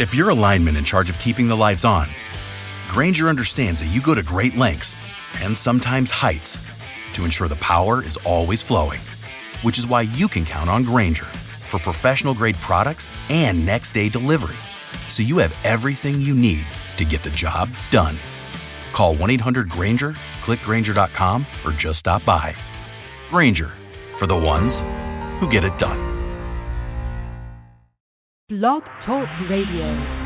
If you're a lineman in charge of keeping the lights on, Grainger understands that you go to great lengths, and sometimes heights, to ensure the power is always flowing. Which is why you can count on Grainger for professional-grade products and next-day delivery, so you have everything you need to get the job done. Call 1-800-GRAINGER, click Grainger.com, or just stop by. Grainger, for the ones who get it done. Blog Talk Radio.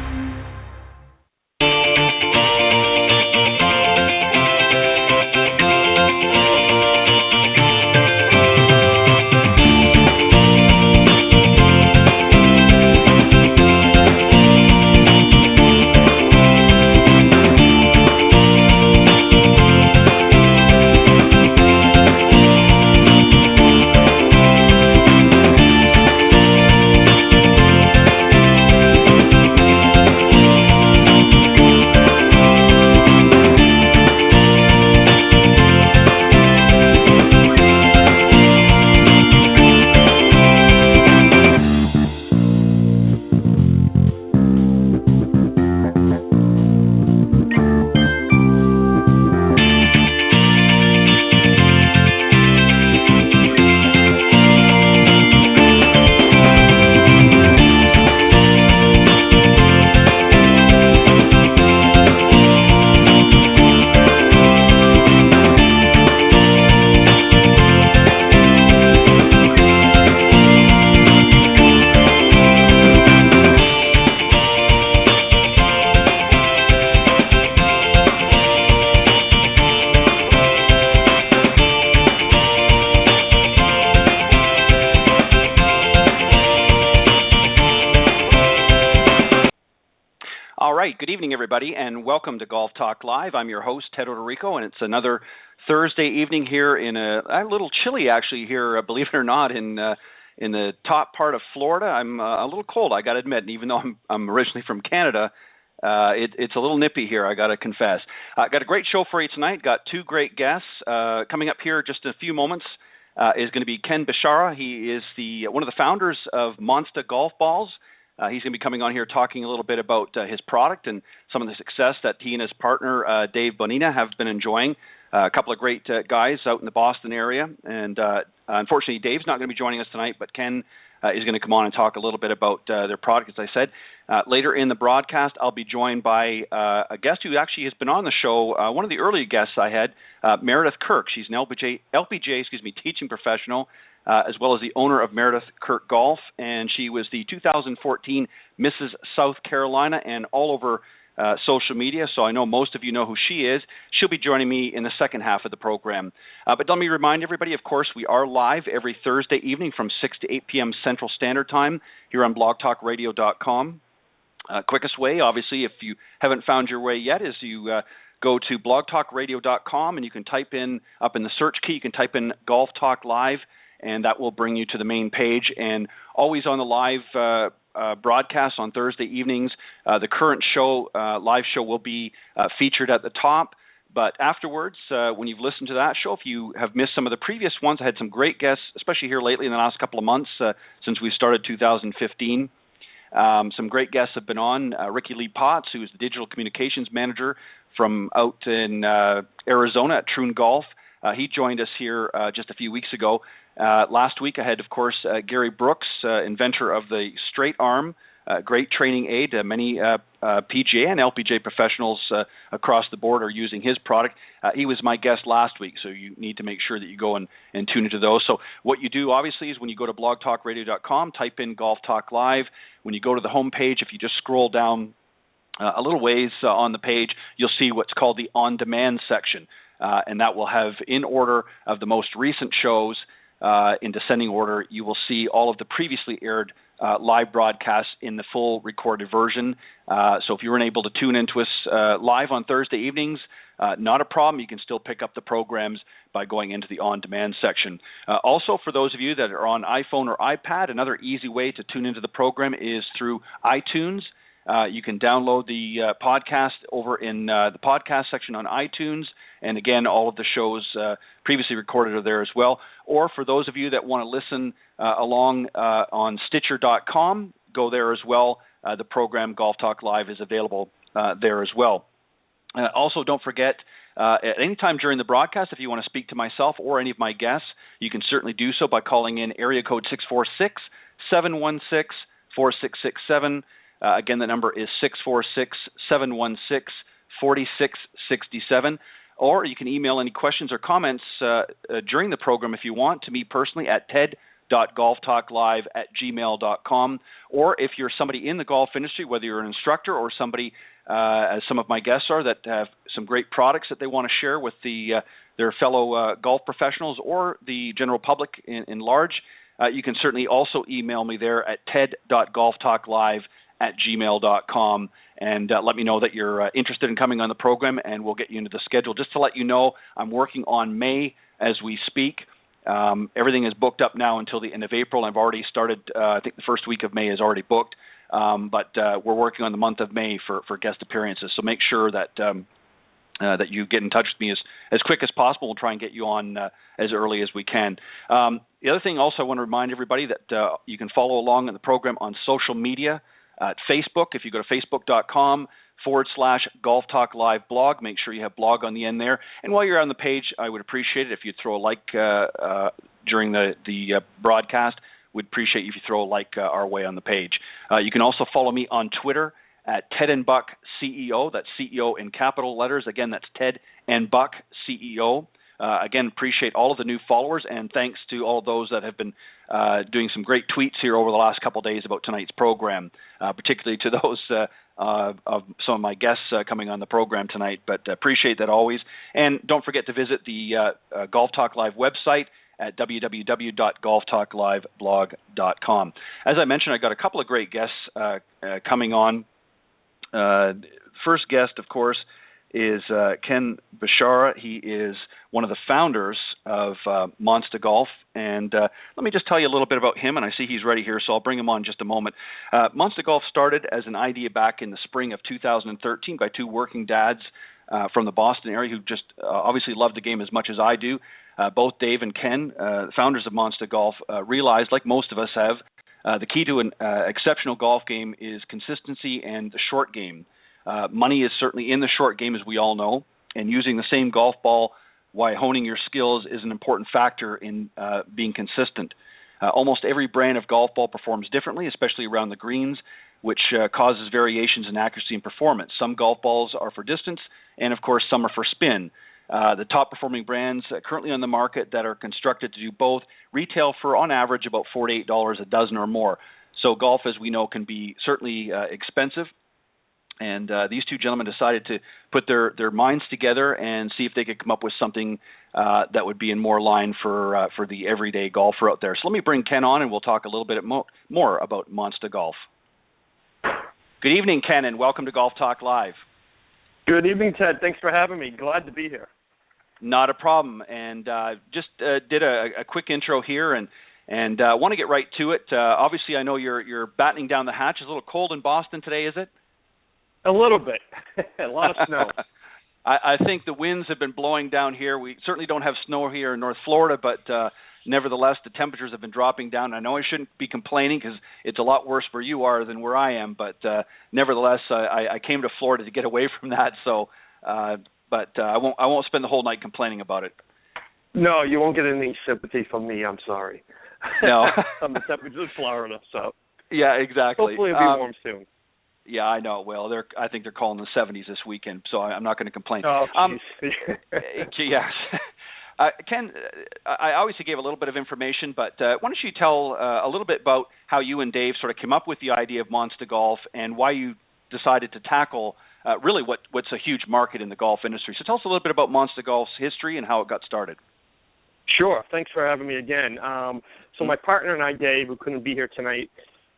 Everybody, and welcome to Golf Talk Live. I'm your host, Ted Odorico, and it's another Thursday evening here in a little chilly, actually, here, believe it or not, in the top part of Florida. I'm a little cold, I got to admit, and even though I'm originally from Canada, it's a little nippy here, I got to confess. Got a great show for you tonight. Got two great guests. Coming up here just in a few moments is going to be Ken Bishara. He is one of the founders of Monsta golf balls. He's going to be coming on here talking a little bit about his product and some of the success that he and his partner, Dave Bonina, have been enjoying. A couple of great guys out in the Boston area. And unfortunately, Dave's not going to be joining us tonight, but Ken is going to come on and talk a little bit about their product, as I said. Later in the broadcast, I'll be joined by a guest who actually has been on the show, one of the early guests I had, Meredith Kirk. She's an LPGA teaching professional, as well as the owner of Meredith Kirk Golf, and she was the 2014 Mrs. South Carolina and all over social media, so I know most of you know who she is. She'll be joining me in the second half of the program. But let me remind everybody, of course, we are live every Thursday evening from 6 to 8 p.m. Central Standard Time here on blogtalkradio.com. Quickest way, obviously, if you haven't found your way yet, is you go to blogtalkradio.com and you can type in, up in the search key, you can type in Golf Talk Live, and that will bring you to the main page. And always on the live broadcast on Thursday evenings, the current show, live show, will be featured at the top. But afterwards, when you've listened to that show, if you have missed some of the previous ones, I had some great guests, especially here lately in the last couple of months since we started 2015. Some great guests have been on. Ricky Lee Potts, who is the digital communications manager from out in Arizona at Troon Golf. He joined us here just a few weeks ago. Last week I had, of course, Gary Brooks, inventor of the Straight Arm, great training aid. Many PGA and LPGA professionals across the board are using his product. He was my guest last week, so you need to make sure that you go and tune into those. So what you do, obviously, is when you go to blogtalkradio.com, type in Golf Talk Live. When you go to the home page, if you just scroll down a little ways on the page, you'll see what's called the on-demand section, and that will have, in order of the most recent shows, in descending order, you will see all of the previously aired live broadcasts in the full recorded version. So if you weren't able to tune into us live on Thursday evenings, not a problem. You can still pick up the programs by going into the on-demand section. Also, for those of you that are on iPhone or iPad, another easy way to tune into the program is through iTunes. You can download the podcast over in the podcast section on iTunes. And again, all of the shows previously recorded are there as well. Or for those of you that want to listen along on Stitcher.com, go there as well. the program Golf Talk Live is available there as well. Also, don't forget, at any time during the broadcast, if you want to speak to myself or any of my guests, you can certainly do so by calling in area code 646-716-4667. Again, the number is 646-716-4667. Or you can email any questions or comments during the program if you want to me personally at ted.golftalklive@gmail.com. Or if you're somebody in the golf industry, whether you're an instructor or somebody, as some of my guests are, that have some great products that they want to share with their fellow golf professionals or the general public in large, you can certainly also email me there at ted.golftalklive@gmail.com and let me know that you're interested in coming on the program, and we'll get you into the schedule. Just to let you know, I'm working on May as we speak. Everything is booked up now until the end of April. I've already started, I think the first week of May is already booked, but we're working on the month of May for guest appearances. So make sure that that you get in touch with me as quick as possible. We'll try and get you on as early as we can. The other thing also I want to remind everybody that you can follow along in the program on social media. At Facebook, if you go to facebook.com/Golf Talk Live blog, make sure you have blog on the end there. And while you're on the page, I would appreciate it if you'd throw a like during the broadcast. We'd appreciate if you throw a like our way on the page. You can also follow me on Twitter at Ted and Buck CEO. That's CEO in capital letters. Again, that's Ted and Buck CEO. Again, appreciate all of the new followers, and thanks to all of those that have been doing some great tweets here over the last couple of days about tonight's program, particularly to those of some of my guests coming on the program tonight. But appreciate that always. And don't forget to visit the Golf Talk Live website at www.golftalkliveblog.com. As I mentioned, I got a couple of great guests coming on. First guest, of course, is Ken Bishara. He is one of the founders of Monsta Golf. And let me just tell you a little bit about him, and I see he's ready here, so I'll bring him on in just a moment. Monsta Golf started as an idea back in the spring of 2013 by two working dads from the Boston area who just obviously love the game as much as I do. Both Dave and Ken, founders of Monsta Golf, realized, like most of us have, the key to an exceptional golf game is consistency and the short game. Money is certainly in the short game, as we all know, and using the same golf ball while honing your skills is an important factor in being consistent. Almost every brand of golf ball performs differently, especially around the greens, which causes variations in accuracy and performance. Some golf balls are for distance, and of course some are for spin. The top performing brands currently on the market that are constructed to do both retail for, on average, about $48 a dozen or more. So golf, as we know, can be certainly expensive. And these two gentlemen decided to put their minds together and see if they could come up with something that would be in more line for the everyday golfer out there. So let me bring Ken on, and we'll talk a little bit more about Monsta Golf. Good evening, Ken, and welcome to Golf Talk Live. Good evening, Ted. Thanks for having me. Glad to be here. Not a problem. And just did a quick intro here, and want to get right to it. Obviously, I know you're battening down the hatch. It's a little cold in Boston today, is it? A little bit. A lot of snow. I think the winds have been blowing down here. We certainly don't have snow here in North Florida, but nevertheless, the temperatures have been dropping down. I know I shouldn't be complaining because it's a lot worse where you are than where I am, but nevertheless, I came to Florida to get away from that. So, but I won't spend the whole night complaining about it. No, you won't get any sympathy from me. I'm sorry. No, on the temperatures of Florida. So yeah, exactly. Hopefully it'll be warm soon. Yeah, I know. Well, I think they're calling the 70s this weekend, so I'm not going to complain. Oh, yes. Ken, I obviously gave a little bit of information, but why don't you tell a little bit about how you and Dave sort of came up with the idea of Monsta Golf and why you decided to tackle really what's a huge market in the golf industry. So tell us a little bit about Monsta Golf's history and how it got started. Sure. Thanks for having me again. So my partner and I, Dave, who couldn't be here tonight,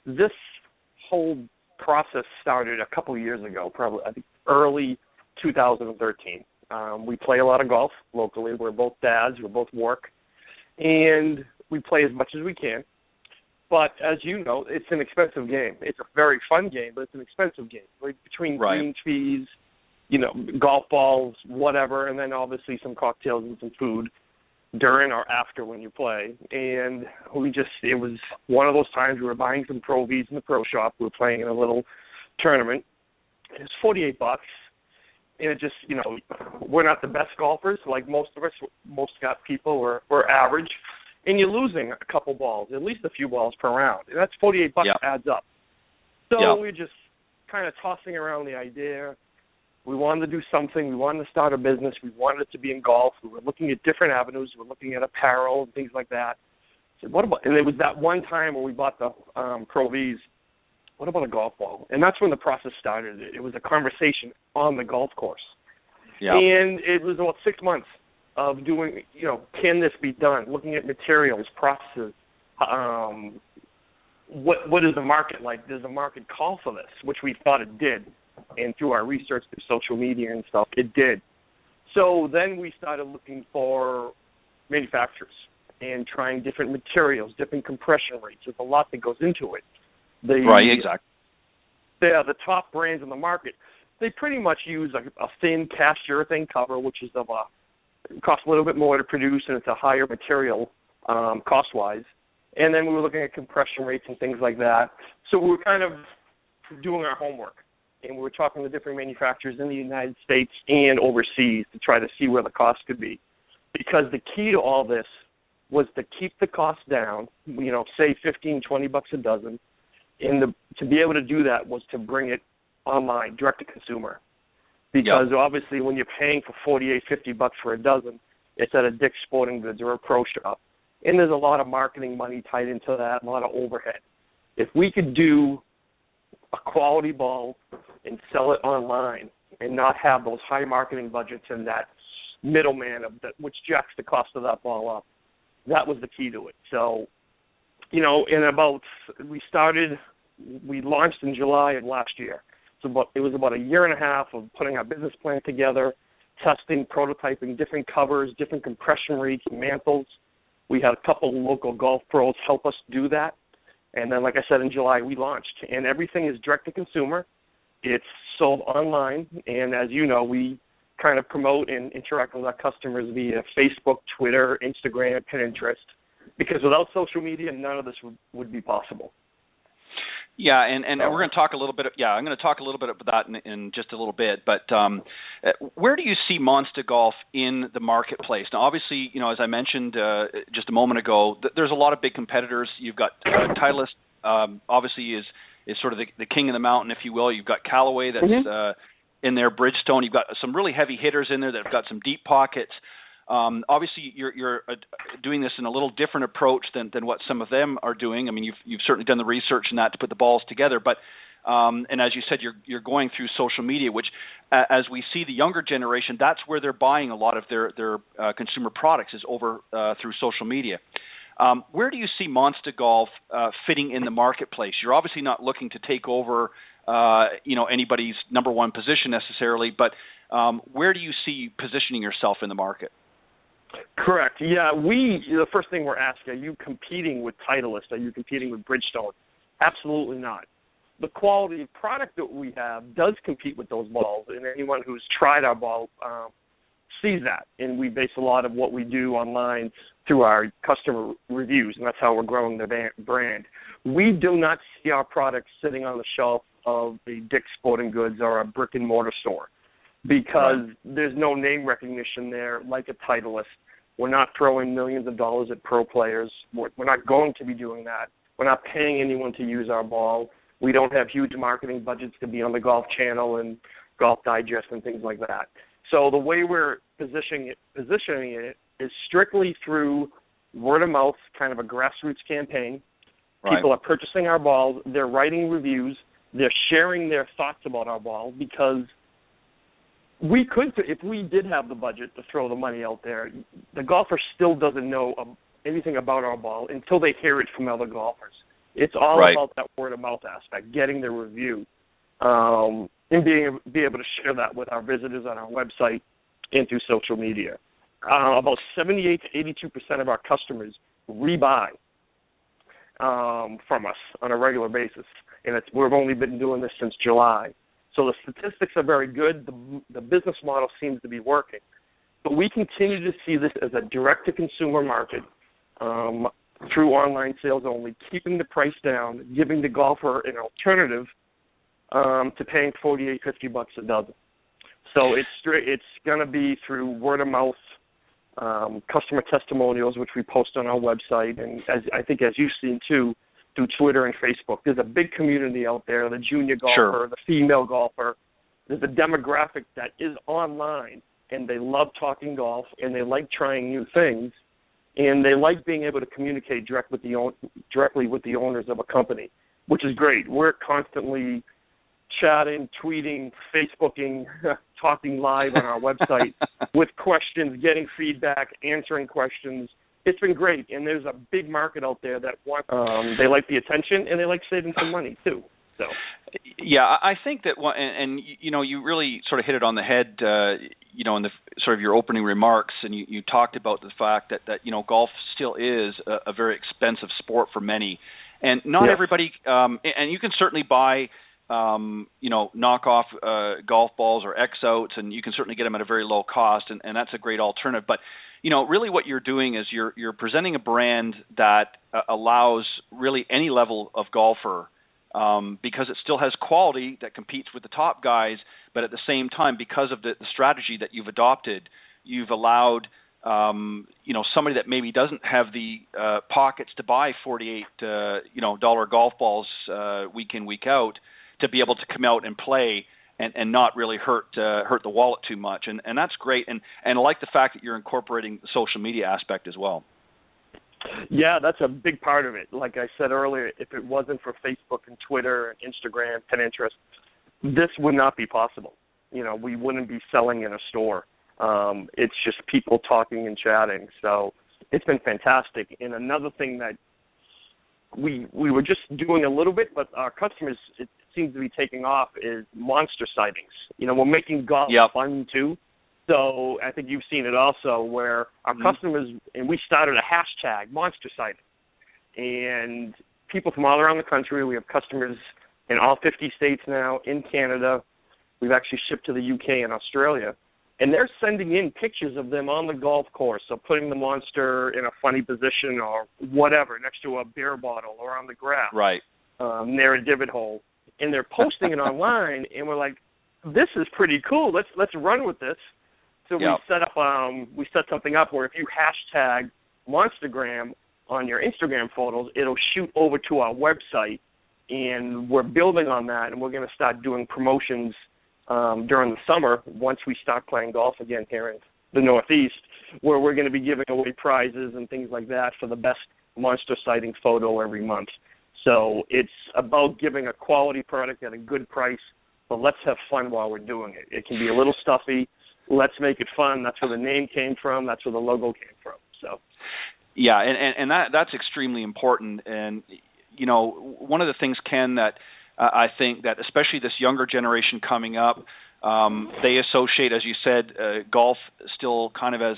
this whole process started a couple of years ago, probably I think early 2013. We play a lot of golf locally. We're both dads. We both work, and we play as much as we can. But as you know, it's an expensive game. It's a very fun game, but it's an expensive game. Between green fees, golf balls, whatever, and then obviously some cocktails and some food, during or after when you play. And it was one of those times we were buying some Pro Vs in the pro shop. We were playing in a little tournament. It was $48. And it just, we're not the best golfers like most of us. Most people we're average. And you're losing a couple balls, at least a few balls per round. And that's $48 adds up. So we're just kind of tossing around the idea. We wanted to do something. We wanted to start a business. We wanted it to be in golf. We were looking at different avenues. We were looking at apparel and things like that. I said, and it was that one time when we bought the Pro Vs. What about a golf ball? And that's when the process started. It was a conversation on the golf course. Yeah. And it was about 6 months of doing, can this be done? Looking at materials, processes. What is the market like? Does the market call for this? Which we thought it did. And through our research, through social media and stuff, it did. So then we started looking for manufacturers and trying different materials, different compression rates. There's a lot that goes into it. Right, exactly. The top brands in the market, they pretty much use a thin cast urethane cover, which is costs a little bit more to produce, and it's a higher material cost-wise. And then we were looking at compression rates and things like that. So we were kind of doing our homework, and we were talking to different manufacturers in the United States and overseas to try to see where the cost could be. Because the key to all this was to keep the cost down, say $15, $20 a dozen, and to be able to do that was to bring it online, direct to consumer. Because obviously when you're paying for $48, $50 for a dozen, it's at a Dick's Sporting Goods or a pro shop. And there's a lot of marketing money tied into that, a lot of overhead. If we could do a quality ball and sell it online and not have those high marketing budgets and that middleman which jacks the cost of that ball up, that was the key to it. So, we launched in July of last year. It was about a year and a half of putting our business plan together, testing, prototyping different covers, different compression rates, mantles. We had a couple local golf pros help us do that. And then, like I said, in July, we launched. And everything is direct-to-consumer. It's sold online. And as you know, we kind of promote and interact with our customers via Facebook, Twitter, Instagram, Pinterest. Because without social media, none of this would be possible. Yeah, and we're going to talk a little bit. I'm going to talk a little bit about that in just a little bit. But where do you see Monsta Golf in the marketplace? Now, obviously, as I mentioned just a moment ago, there's a lot of big competitors. You've got Titleist, obviously is sort of the king of the mountain, if you will. You've got Callaway that's in there, Bridgestone. You've got some really heavy hitters in there that have got some deep pockets. Obviously, you're doing this in a little different approach than what some of them are doing. I mean, you've certainly done the research in that to put the balls together. But and as you said, you're going through social media, which as we see the younger generation, that's where they're buying a lot of their consumer products is over through social media. Where do you see Monsta Golf fitting in the marketplace? You're obviously not looking to take over anybody's number one position necessarily, but where do you see positioning yourself in the market? Correct. Yeah, the first thing we're asking, are you competing with Titleist? Are you competing with Bridgestone? Absolutely not. The quality of product that we have does compete with those balls, and anyone who's tried our ball sees that. And we base a lot of what we do online through our customer reviews, and that's how we're growing the brand. We do not see our product sitting on the shelf of a Dick's Sporting Goods or a brick-and-mortar store, because there's no name recognition there like a Titleist. We're not throwing millions of dollars at pro players. We're not going to be doing that. We're not paying anyone to use our ball. We don't have huge marketing budgets to be on the Golf Channel and Golf Digest and things like that. So the way we're positioning it is strictly through word of mouth, kind of a grassroots campaign. Right. People are purchasing our balls. They're writing reviews. They're sharing their thoughts about our ball, because we could, if we did have the budget to throw the money out there, the golfer still doesn't know anything about our ball until they hear it from other golfers. It's all about that word-of-mouth aspect, getting the review, and be able to share that with our visitors on our website and through social media. About 78 to 82% of our customers rebuy from us on a regular basis, and we've only been doing this since July. So the statistics are very good. The business model seems to be working. But we continue to see this as a direct-to-consumer market through online sales only, keeping the price down, giving the golfer an alternative to paying $48, $50 a dozen. So it's going to be through word of mouth, customer testimonials, which we post on our website, and as you've seen too, through Twitter and Facebook. There's a big community out there, the junior golfer, the female golfer. There's a demographic that is online, and they love talking golf, and they like trying new things, and they like being able to communicate directly with the owners of a company, which is great. We're constantly chatting, tweeting, Facebooking, talking live on our website with questions, getting feedback, answering questions. It's been great, and there's a big market out there that wants. They like the attention, and they like saving some money too. So, yeah, I think that, and you know, you really sort of hit it on the head, you know, in the sort of your opening remarks, and you talked about the fact that you know, golf still is a very expensive sport for many, and not everybody. And you can certainly buy, you know, knockoff golf balls or X-outs, and you can certainly get them at a very low cost, and that's a great alternative. But you know, really what you're doing is you're presenting a brand that allows really any level of golfer, because it still has quality that competes with the top guys, but at the same time, because of the strategy that you've adopted, you've allowed you know, somebody that maybe doesn't have the pockets to buy $48 you know, dollar golf balls week in, week out, to be able to come out and play and not really hurt the wallet too much, and that's great. And I like the fact that you're incorporating the social media aspect as well. Yeah, that's a big part of it. Like I said earlier, if it wasn't for Facebook and Twitter and Instagram, Pinterest, this would not be possible. You know, we wouldn't be selling in a store. It's just people talking and chatting. So it's been fantastic. And another thing that we were just doing a little bit, but our customers, it seems to be taking off, is monster sightings. You know, we're making golf fun too. So I think you've seen it also, where our customers, and we started a hashtag, monster sighting. And people from all around the country, we have customers in all 50 states now, in Canada. We've actually shipped to the UK and Australia. And they're sending in pictures of them on the golf course, so putting the monster in a funny position or whatever, next to a beer bottle or on the grass, near a divot hole. And they're posting it online, and we're like, this is pretty cool. Let's run with this. So we set something up where if you hashtag Monstergram on your Instagram photos, it'll shoot over to our website, and we're building on that, and we're going to start doing promotions during the summer once we start playing golf again here in the Northeast, where we're going to be giving away prizes and things like that for the best monster sighting photo every month. So it's about giving a quality product at a good price, but let's have fun while we're doing it. It can be a little stuffy. Let's make it fun. That's where the name came from. That's where the logo came from. So, yeah, and that's extremely important. And you know, one of the things, Ken, that I think that especially this younger generation coming up, they associate, as you said, golf still kind of as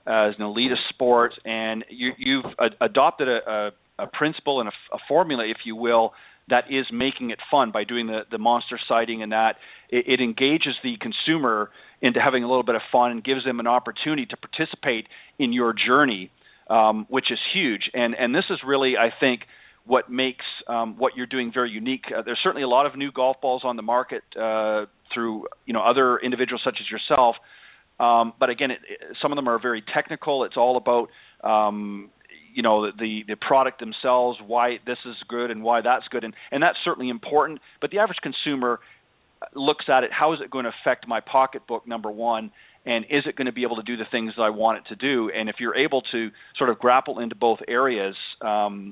an elitist sport, and you've adopted a principle and a formula, if you will, that is making it fun by doing the monster sighting, and that it engages the consumer into having a little bit of fun and gives them an opportunity to participate in your journey, which is huge. And this is really, I think, what makes what you're doing very unique. There's certainly a lot of new golf balls on the market through other individuals such as yourself, but again, some of them are very technical. It's all about the product themselves, why this is good and why that's good, and that's certainly important. But the average consumer looks at it, how is it going to affect my pocketbook, number one, and is it going to be able to do the things that I want it to do? And if you're able to sort of grapple into both areas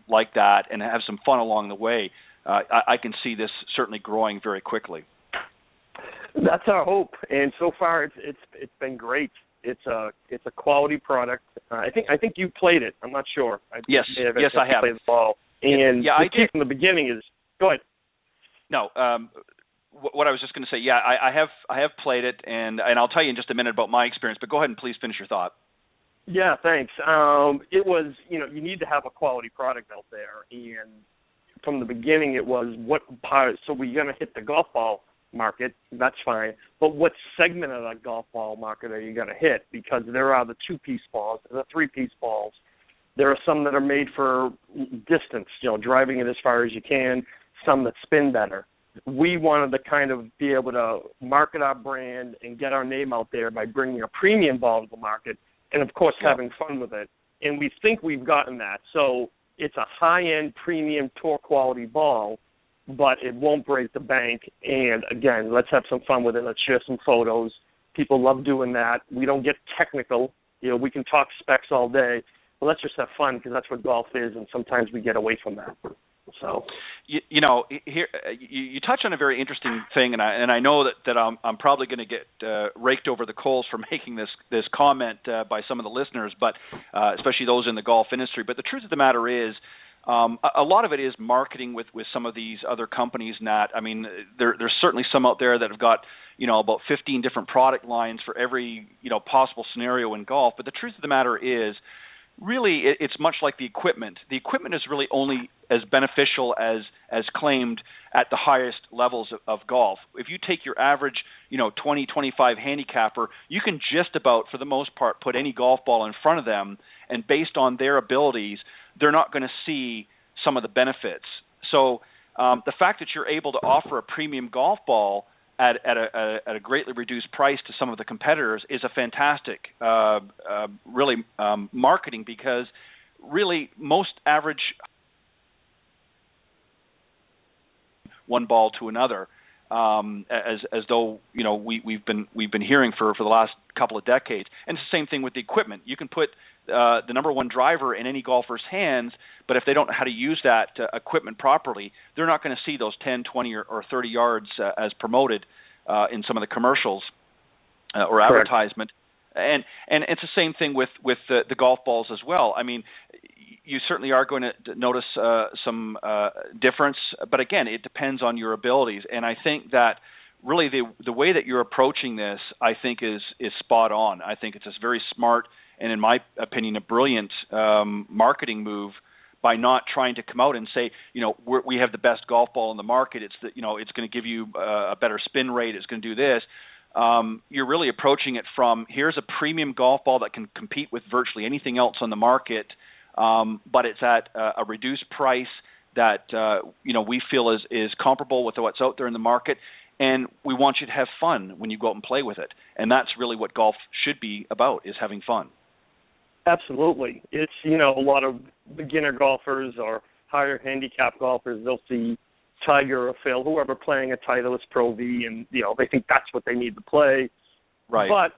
like that and have some fun along the way, I can see this certainly growing very quickly. That's our hope, and so far it's been great. It's a quality product. I think you played it. I'm not sure. Yes, I have. Played the ball, and I did from the beginning is go ahead. No. What I was just going to say, I have played it, and I'll tell you in just a minute about my experience, but go ahead and please finish your thought. Yeah, thanks. It was, you need to have a quality product out there, and from the beginning it was what part, so we're going to hit the golf ball market, that's fine. But what segment of that golf ball market are you going to hit? Because there are the 2-piece balls, the 3-piece balls. There are some that are made for distance, driving it as far as you can, some that spin better. We wanted to kind of be able to market our brand and get our name out there by bringing a premium ball to the market and, of course, having fun with it. And we think we've gotten that. So it's a high-end, premium, tour quality ball, but it won't break the bank. And, again, let's have some fun with it. Let's share some photos. People love doing that. We don't get technical. We can talk specs all day, but let's just have fun because that's what golf is, and sometimes we get away from that. So, here you touch on a very interesting thing, and I know that I'm probably going to get raked over the coals for making this comment by some of the listeners, but especially those in the golf industry. But the truth of the matter is, a lot of it is marketing with some of these other companies. Nat, I mean, there's certainly some out there that have got about 15 different product lines for every possible scenario in golf. But the truth of the matter is, really, it's much like the equipment. The equipment is really only as beneficial as claimed at the highest levels of golf. If you take your average, 20, 25 handicapper, you can just about, for the most part, put any golf ball in front of them, and based on their abilities, they're not going to see some of the benefits. So the fact that you're able to offer a premium golf ball at a greatly reduced price to some of the competitors is a fantastic, really marketing, because really most average one ball to another, as though we've been hearing for the last couple of decades. And it's the same thing with the equipment. You can put the number one driver in any golfer's hands, but if they don't know how to use that equipment properly, they're not going to see those 10, 20, or 30 yards as promoted in some of the commercials or advertisement. And it's the same thing with the golf balls as well. I mean, you certainly are going to notice some difference, but again, it depends on your abilities. And I think that really the way that you're approaching this, I think, is spot on. I think it's a very smart and, in my opinion, a brilliant marketing move by not trying to come out and say, we have the best golf ball in the market. It's it's going to give you a better spin rate. It's going to do this. You're really approaching it from, here's a premium golf ball that can compete with virtually anything else on the market, but it's at a reduced price that we feel is comparable with what's out there in the market, and we want you to have fun when you go out and play with it. And that's really what golf should be about, is having fun. Absolutely. It's, a lot of beginner golfers or higher handicap golfers, they'll see Tiger or Phil, whoever playing a Titleist Pro V, and, they think that's what they need to play. Right. But,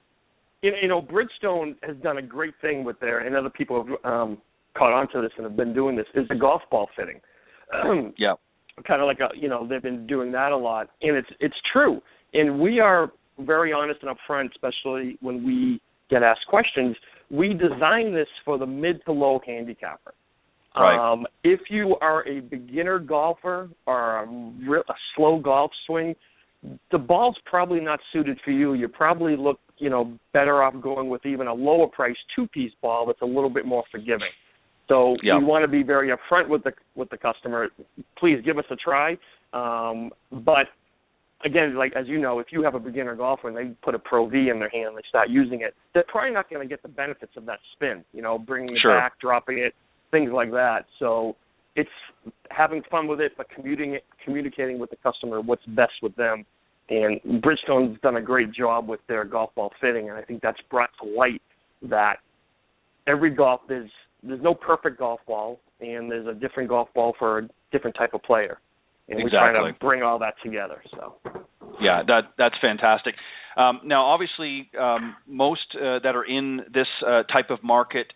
Bridgestone has done a great thing with and other people have caught on to this and have been doing this, is the golf ball fitting. Yeah. Kind of like, they've been doing that a lot. And it's true. And we are very honest and upfront, especially when we get asked questions. We designed this for the mid to low handicapper. Right. If you are a beginner golfer or a slow golf swing, the ball's probably not suited for you. You probably look, better off going with even a lower price 2-piece ball that's a little bit more forgiving. So we want to be very upfront with the customer. Please give us a try. But again, like, as you know, if you have a beginner golfer and they put a Pro V in their hand and they start using it, they're probably not going to get the benefits of that spin, bringing it back, dropping it, things like that. So it's having fun with it, but communicating with the customer what's best with them. And Bridgestone's done a great job with their golf ball fitting, and I think that's brought to light that every golf, there's no perfect golf ball, and there's a different golf ball for a different type of player. And we're trying to bring all that together. So, yeah, that's fantastic. Now, obviously, most that are in this type of market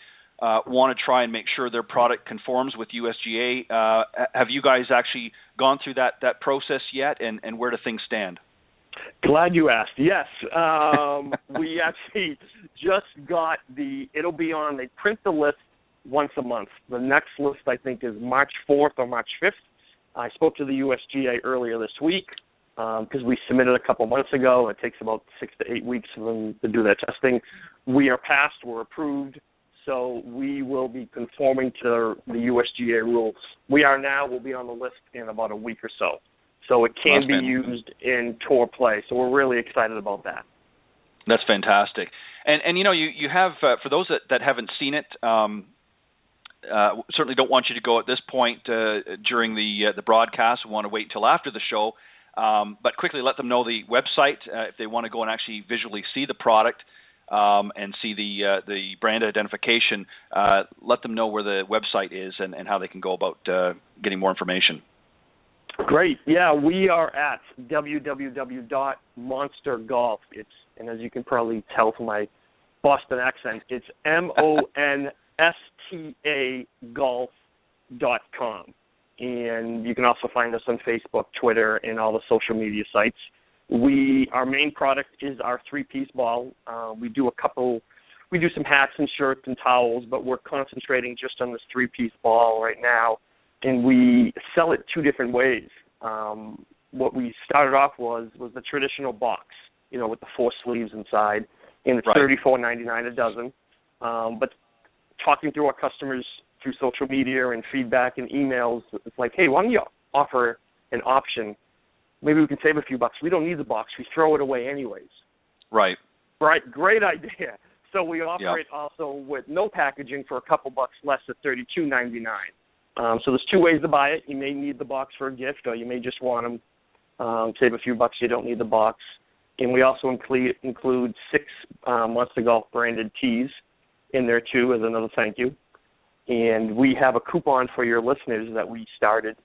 want to try and make sure their product conforms with USGA. Have you guys actually gone through that process yet, and where do things stand? Glad you asked. Yes, we actually just got it'll be on, they print the list once a month. The next list, I think, is March 4th or March 5th. I spoke to the USGA earlier this week because we submitted a couple months ago. It takes about 6 to 8 weeks for them to do their testing. We are passed. We're approved. So we will be conforming to the USGA rules. We are now. We'll be on the list in about a week or so. So it can be used in tour play. So we're really excited about that. That's fantastic. And you know, you have, for those that haven't seen it, certainly don't want you to go at this point during the broadcast. We want to wait until after the show. But quickly let them know the website if they want to go and actually visually see the product and see the brand identification. Let them know where the website is and how they can go about getting more information. Great. Yeah, we are at www.monstergolf. And as you can probably tell from my Boston accent, it's MONSTA golf.com. And you can also find us on Facebook, Twitter, and all the social media sites. Our main product is our three-piece ball. We do some hats and shirts and towels, but we're concentrating just on this three-piece ball right now. And we sell it two different ways. What we started off was the traditional box, you know, with the 4 sleeves inside, and it's $34.99 a dozen. But talking to our customers through social media and feedback and emails, it's like, hey, why don't you offer an option? Maybe we can save a few bucks. We don't need the box. We throw it away anyways. Right. Great idea. So we offer it also with no packaging for a couple bucks less at $32.99. So there's two ways to buy it. You may need the box for a gift, or you may just want them, save a few bucks. You don't need the box. And we also include 6 Monster Golf branded tees in there too as another thank you. And we have a coupon for your listeners that we started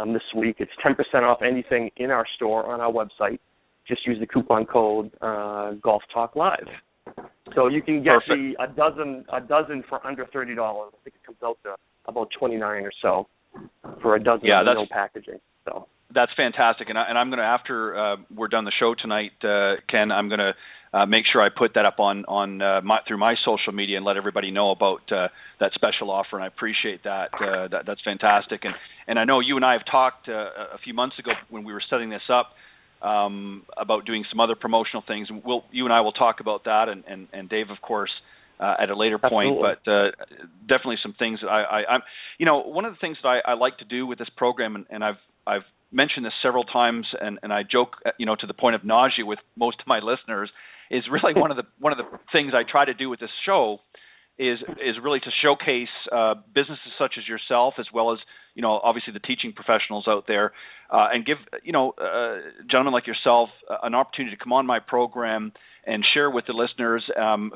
this week. It's 10% off anything in our store on our website. Just use the coupon code Golf Talk Live. So you can get a dozen for under $30. I think it comes out to about $29 or so for a dozen with no packaging. So that's fantastic. And I'm going to, after we're done the show tonight, Ken, I'm going to make sure I put that up on through my social media and let everybody know about that special offer. And I appreciate that. That's fantastic. And I know you and I have talked a few months ago when we were setting this up about doing some other promotional things. And you and I will talk about that, and Dave, of course, at a later point. But definitely some things that I'm, you know, one of the things that I like to do with this program, and I've mentioned this several times, and I joke, you know, to the point of nausea with most of my listeners, is really one of the things I try to do with this show is really to showcase businesses such as yourself, as well as, you know, obviously the teaching professionals out there, and give, you know, gentlemen like yourself an opportunity to come on my program and share with the listeners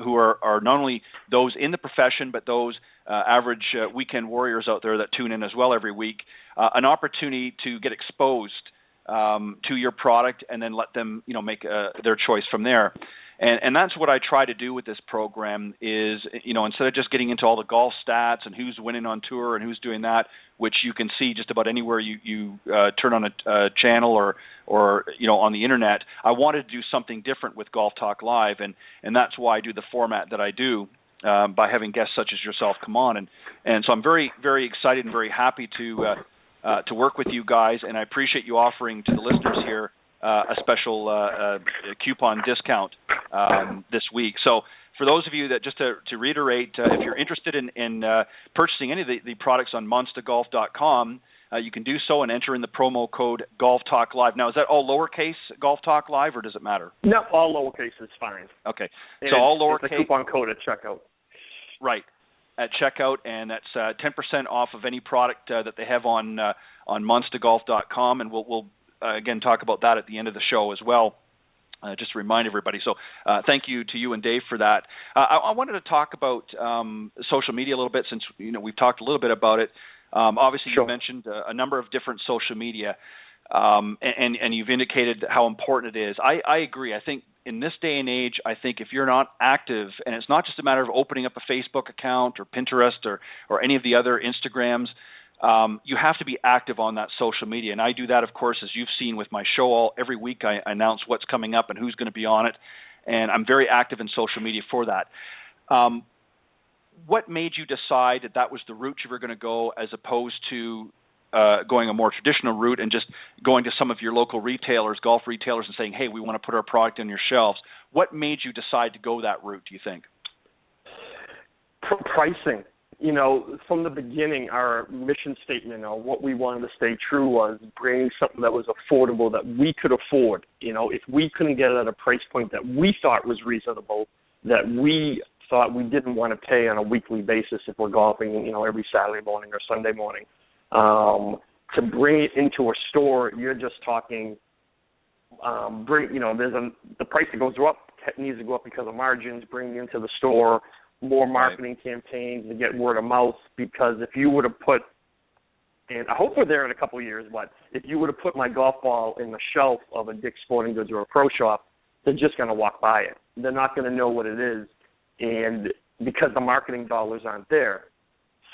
who are not only those in the profession, but those average weekend warriors out there that tune in as well every week, an opportunity to get exposed to your product, and then let them, you know, make their choice from there. And that's what I try to do with this program is, you know, instead of just getting into all the golf stats and who's winning on tour and who's doing that, which you can see just about anywhere you turn on a channel or you know, on the internet, I wanted to do something different with Golf Talk Live, and that's why I do the format that I do by having guests such as yourself come on. And so I'm very, very excited and very happy to work with you guys, and I appreciate you offering to the listeners here a special coupon discount this week. So for those of you that, just to reiterate, if you're interested in purchasing any of the products on monstagolf.com, you can do so and enter in the promo code Golf Talk Live. Now, is that all lowercase Golf Talk Live, or does it matter? No, all lowercase is fine. Okay, and so all lowercase. It's a coupon code at checkout. Right, at checkout, and that's 10% off of any product that they have on monstagolf.com, and we'll again talk about that at the end of the show as well. Just to remind everybody. So thank you to you and Dave for that. I wanted to talk about social media a little bit, since, you know, we've talked a little bit about it. Obviously, you mentioned a number of different social media, and you've indicated how important it is. I agree. I think in this day and age, I think if you're not active, and it's not just a matter of opening up a Facebook account or Pinterest or any of the other Instagrams, you have to be active on that social media. And I do that, of course, as you've seen with my show. Every week I announce what's coming up and who's going to be on it, and I'm very active in social media for that. What made you decide that was the route you were going to go, as opposed to going a more traditional route and just going to some of your local retailers, golf retailers, and saying, hey, we want to put our product on your shelves? What made you decide to go that route, do you think? Pricing. from the beginning, our mission statement or what we wanted to stay true was bringing something that was affordable that we could afford. If we couldn't get it at a price point that we thought was reasonable, that we thought we didn't want to pay on a weekly basis if we're golfing, every Saturday morning or Sunday morning. To bring it into a store, you're just talking, the price that goes up needs to go up because of margins, bringing it into the store, more marketing campaigns to get word of mouth, because if you would have put, and I hope we're there in a couple of years, but if you would have put my golf ball in the shelf of a Dick's Sporting Goods or a pro shop, they're just going to walk by it. They're not going to know what it is, and because the marketing dollars aren't there.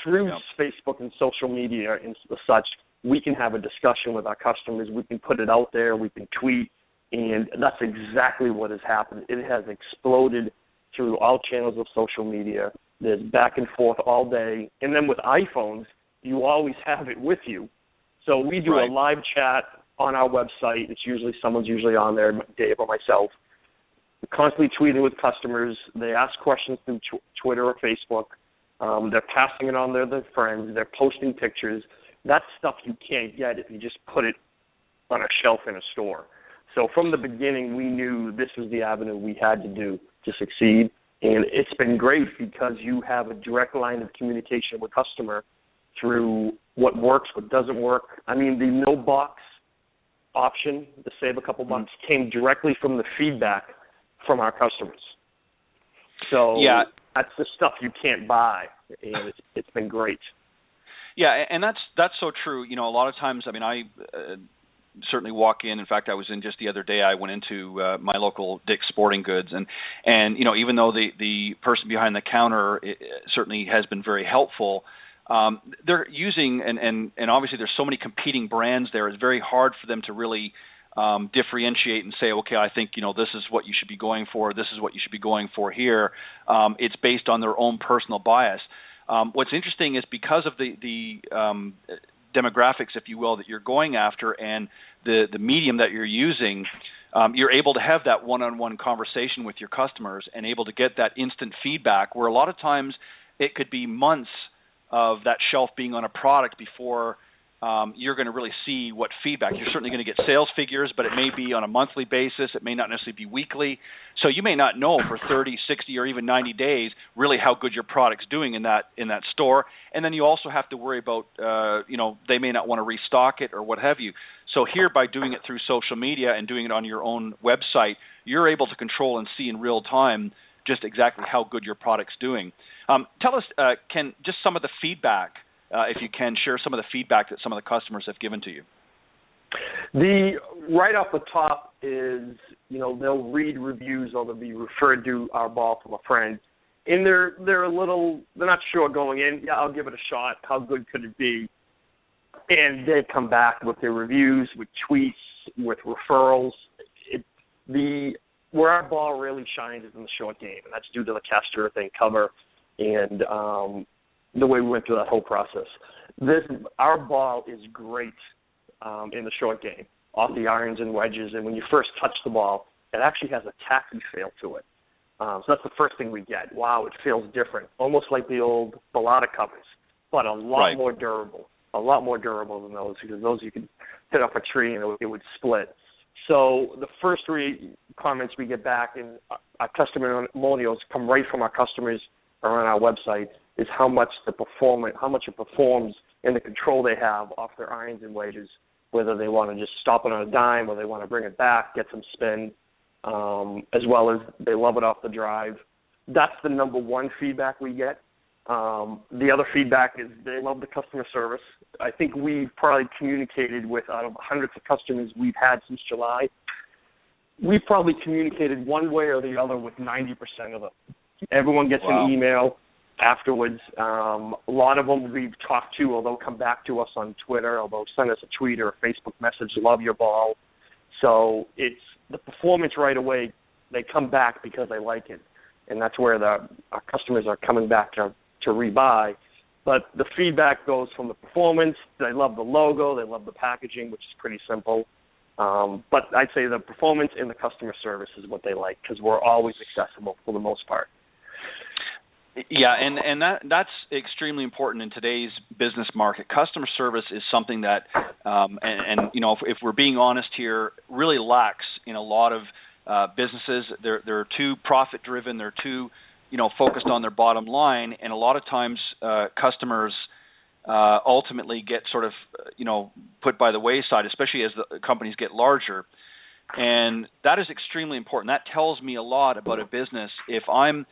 Through Facebook and social media and such, we can have a discussion with our customers. We can put it out there. We can tweet, and that's exactly what has happened. It has exploded through all channels of social media. There's back and forth all day. And then with iPhones, you always have it with you. So we do a live chat on our website. Someone's usually on there, Dave or myself. We're constantly tweeting with customers. They ask questions through Twitter or Facebook. They're passing it on to their friends. They're posting pictures. That's stuff you can't get if you just put it on a shelf in a store. So from the beginning, we knew this was the avenue we had to do to succeed. And it's been great because you have a direct line of communication with customer through what works, what doesn't work. I mean, the no box option to save a couple bucks came directly from the feedback from our customers. So that's the stuff you can't buy, and it's been great. Yeah, and that's so true. A lot of times, I certainly walk in. In fact, I was in just the other day. I went into my local Dick's Sporting Goods, and even though the person behind the counter certainly has been very helpful, they're using and obviously there's so many competing brands there. It's very hard for them to really differentiate and say, okay, I think this is what you should be going for. This is what you should be going for here. It's based on their own personal bias. What's interesting is because of the demographics, if you will, that you're going after and the medium that you're using, you're able to have that one-on-one conversation with your customers and able to get that instant feedback, where a lot of times it could be months of that shelf being on a product before you're going to really see what feedback. You're certainly going to get sales figures, but it may be on a monthly basis. It may not necessarily be weekly. So you may not know for 30, 60, or even 90 days really how good your product's doing in that store. And then you also have to worry about, they may not want to restock it or what have you. So here, by doing it through social media and doing it on your own website, you're able to control and see in real time just exactly how good your product's doing. Tell us, Ken, just some of the feedback, if you can share some of the feedback that some of the customers have given to you. Right off the top is, they'll read reviews or they'll be referred to our ball from a friend, and they're not sure going in. Yeah, I'll give it a shot. How good could it be? And they come back with their reviews, with tweets, with referrals. Where our ball really shines is in the short game, and that's due to the cast earthing cover and the way we went through that whole process. Our ball is great in the short game, off the irons and wedges, and when you first touch the ball, it actually has a tacky feel to it. So that's the first thing we get. Wow, it feels different, almost like the old Bellata covers, but a lot more durable. A lot more durable than those, because those you could hit off a tree and it would split. So the first three comments we get back, and our testimonials come right from our customers or on our website, is how much it performs and the control they have off their irons and wedges, whether they want to just stop it on a dime or they want to bring it back, get some spin, as well as they love it off the drive. That's the number one feedback we get. The other feedback is they love the customer service. I think we've probably communicated with, out of hundreds of customers we've had since July, we've probably communicated one way or the other with 90% of them. Everyone gets an email afterwards. A lot of them we've talked to, or they'll come back to us on Twitter, or they'll send us a tweet or a Facebook message, love your ball. So it's the performance right away. They come back because they like it, and that's where our customers are coming back to rebuy. But the feedback goes from the performance. They love the logo. They love the packaging, which is pretty simple. But I'd say the performance and the customer service is what they like, because we're always accessible for the most part. Yeah, and that's extremely important in today's business market. Customer service is something that, and you know, if we're being honest here, really lacks in a lot of businesses. They're too profit driven. They're too, you know, focused on their bottom line, and a lot of times customers ultimately get sort of, you know, put by the wayside, especially as the companies get larger. And that is extremely important. That tells me a lot about a business. If I'm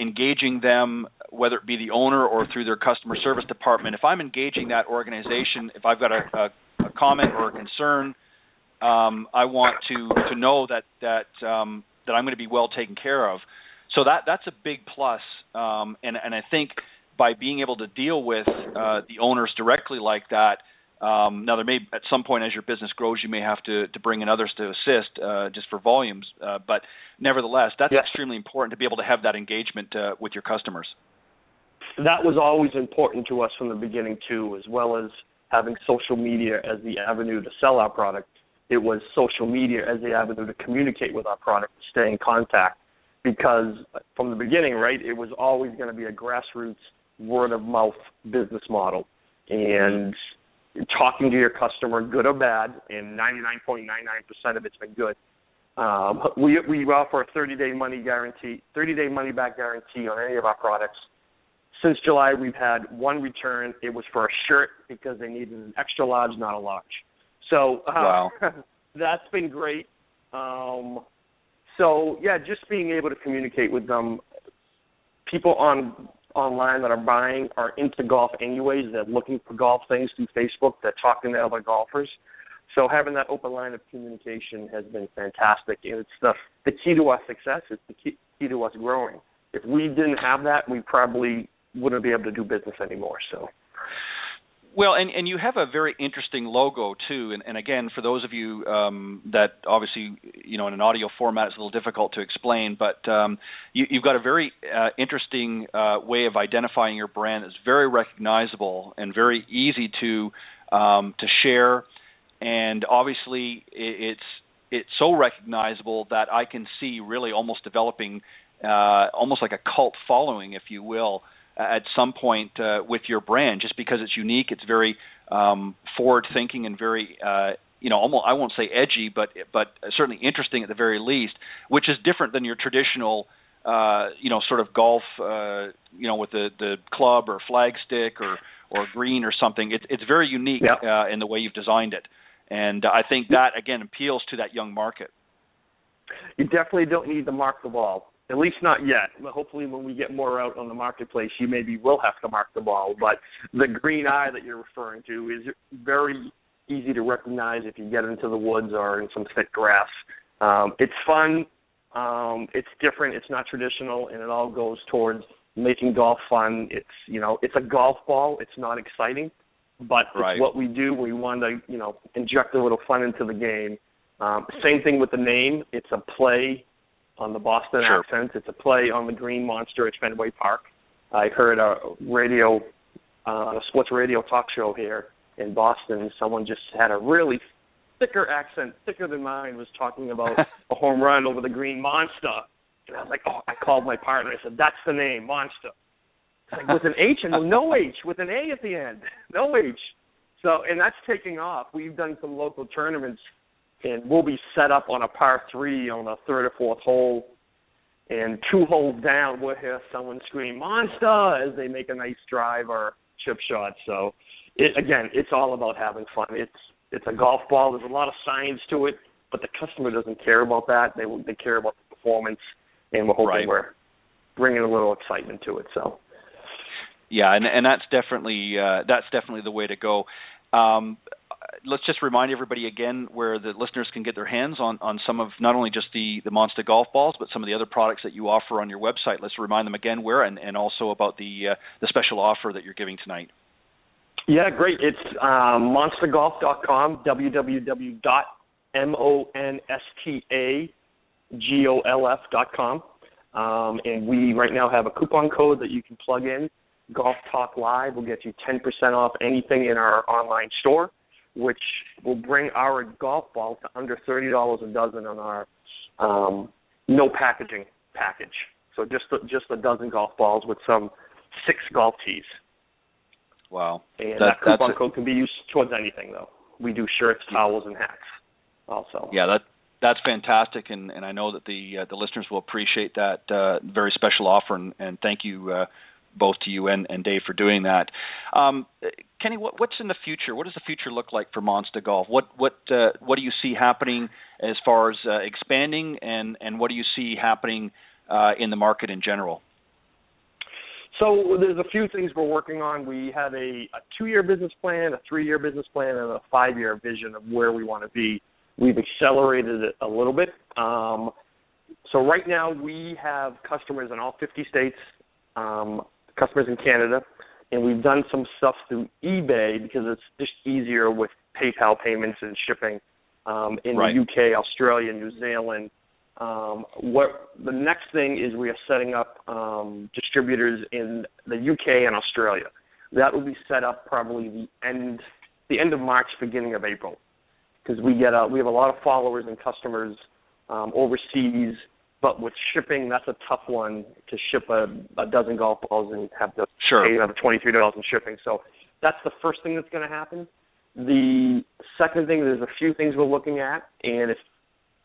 engaging them, whether it be the owner or through their customer service department, if I'm engaging that organization, if I've got a comment or a concern, I want to know that I'm going to be well taken care of. So that's a big plus, and I think by being able to deal with the owners directly like that. Now, there may, at some point as your business grows, you may have to bring in others to assist just for volumes. But nevertheless, that's extremely important to be able to have that engagement with your customers. That was always important to us from the beginning, too, as well as having social media as the avenue to sell our product. It was social media as the avenue to communicate with our product, stay in contact. Because from the beginning, right, it was always going to be a grassroots, word-of-mouth business model. And talking to your customer, good or bad, and 99.99% of it's been good. We offer a 30-day money-back guarantee on any of our products. Since July, we've had one return. It was for a shirt because they needed an extra large, not a large. So wow. That's been great. So, yeah, just being able to communicate with them. People online that are buying are into golf anyways. They're looking for golf things through Facebook. They're talking to other golfers. So having that open line of communication has been fantastic. And it's the key to our success. It's the key to us growing. If we didn't have that, we probably wouldn't be able to do business anymore. So. Well, and you have a very interesting logo, too. And again, for those of you that obviously, you know, in an audio format it's a little difficult to explain, but you've got a very interesting way of identifying your brand that's very recognizable and very easy to share. And obviously, it's so recognizable that I can see really almost developing almost like a cult following, if you will, at some point with your brand, just because it's unique. It's very forward-thinking and very, you know, almost, I won't say edgy, but certainly interesting at the very least, which is different than your traditional, you know, sort of golf, you know, with the club or flagstick or green or something. It's very unique in the way you've designed it. And I think that, again, appeals to that young market. You definitely don't need to mark the ball. At least not yet. Hopefully when we get more out on the marketplace, you maybe will have to mark the ball. But the green eye that you're referring to is very easy to recognize if you get into the woods or in some thick grass. It's fun. It's different. It's not traditional, and it all goes towards making golf fun. It's, you know, it's a golf ball. It's not exciting, but it's what we do. We want to, you know, inject a little fun into the game. Same thing with the name. It's a play on the Boston accent. It's a play on the green monster at Fenway Park. I heard a sports radio talk show here in Boston. Someone just had a really thicker accent, thicker than mine, was talking about a home run over the green Monsta. And I was like, oh, I called my partner. I said, that's the name, Monsta. Like, with an H and no H, with an A at the end, no H. So, and that's taking off. We've done some local tournaments, and we'll be set up on a par 3 on the third or fourth hole, and 2 holes down, we'll hear someone scream, Monsta, as they make a nice drive or chip shot. So, again, it's all about having fun. It's a golf ball. There's a lot of science to it, but the customer doesn't care about that. They care about the performance, and we're hoping we're bringing a little excitement to it. So, yeah, and that's definitely the way to go. Let's just remind everybody again where the listeners can get their hands on some of not only just the Monsta golf balls, but some of the other products that you offer on your website. Let's remind them again where, and also about the special offer that you're giving tonight. Yeah, great. It's monstagolf.com, www.monstagolf.com. And we right now have a coupon code that you can plug in. Golf Talk Live will get you 10% off anything in our online store, which will bring our golf ball to under $30 a dozen on our no packaging package. So just a dozen golf balls with some 6 golf tees. Wow. And that coupon code can be used towards anything, though. We do shirts, towels, and hats also. Yeah, that's fantastic, and I know that the listeners will appreciate that very special offer, and thank you both to you and Dave for doing that. Kenny, what's in the future? What does the future look like for Monsta Golf? What do you see happening as far as expanding, and what do you see happening in the market in general? So there's a few things we're working on. We have a 2-year business plan, a 3-year business plan, and a 5-year vision of where we want to be. We've accelerated it a little bit. So right now we have customers in all 50 states, customers in Canada, and we've done some stuff through eBay because it's just easier with PayPal payments and shipping in the UK, Australia, New Zealand. What the next thing is, we are setting up distributors in the UK and Australia. That will be set up probably the end of March, beginning of April, because we have a lot of followers and customers overseas. But with shipping, that's a tough one to ship a dozen golf balls and have to pay another $23 in shipping. So that's the first thing that's going to happen. The second thing, there's a few things we're looking at, and if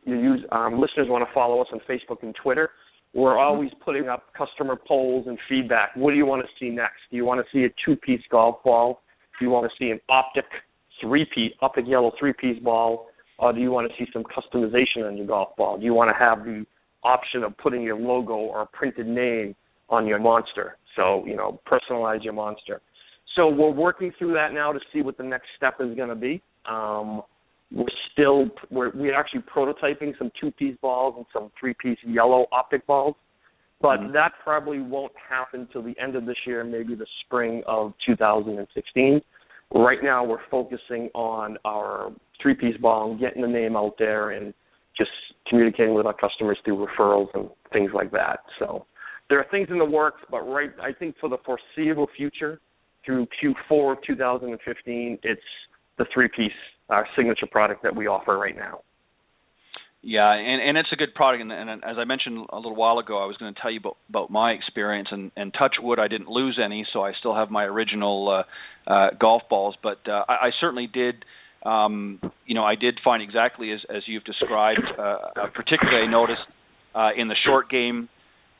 listeners want to follow us on Facebook and Twitter, we're always putting up customer polls and feedback. What do you want to see next? Do you want to see a 2-piece golf ball? Do you want to see an optic yellow 3-piece ball? Or do you want to see some customization on your golf ball? Do you want to have the option of putting your logo or a printed name on your monster? So, personalize your monster. So we're working through that now to see what the next step is going to be. We're actually prototyping some 2-piece balls and some 3-piece yellow optic balls, but that probably won't happen till the end of this year, maybe the spring of 2016. Right now we're focusing on our 3-piece ball and getting the name out there and just communicating with our customers through referrals and things like that. So there are things in the works, but I think for the foreseeable future, through Q4 of 2015, it's the 3-piece, our signature product that we offer right now. Yeah, and it's a good product, and as I mentioned a little while ago, I was going to tell you about my experience, and touch wood, I didn't lose any, so I still have my original golf balls, but I certainly did, I did find exactly as you've described. Particularly, I noticed in the short game,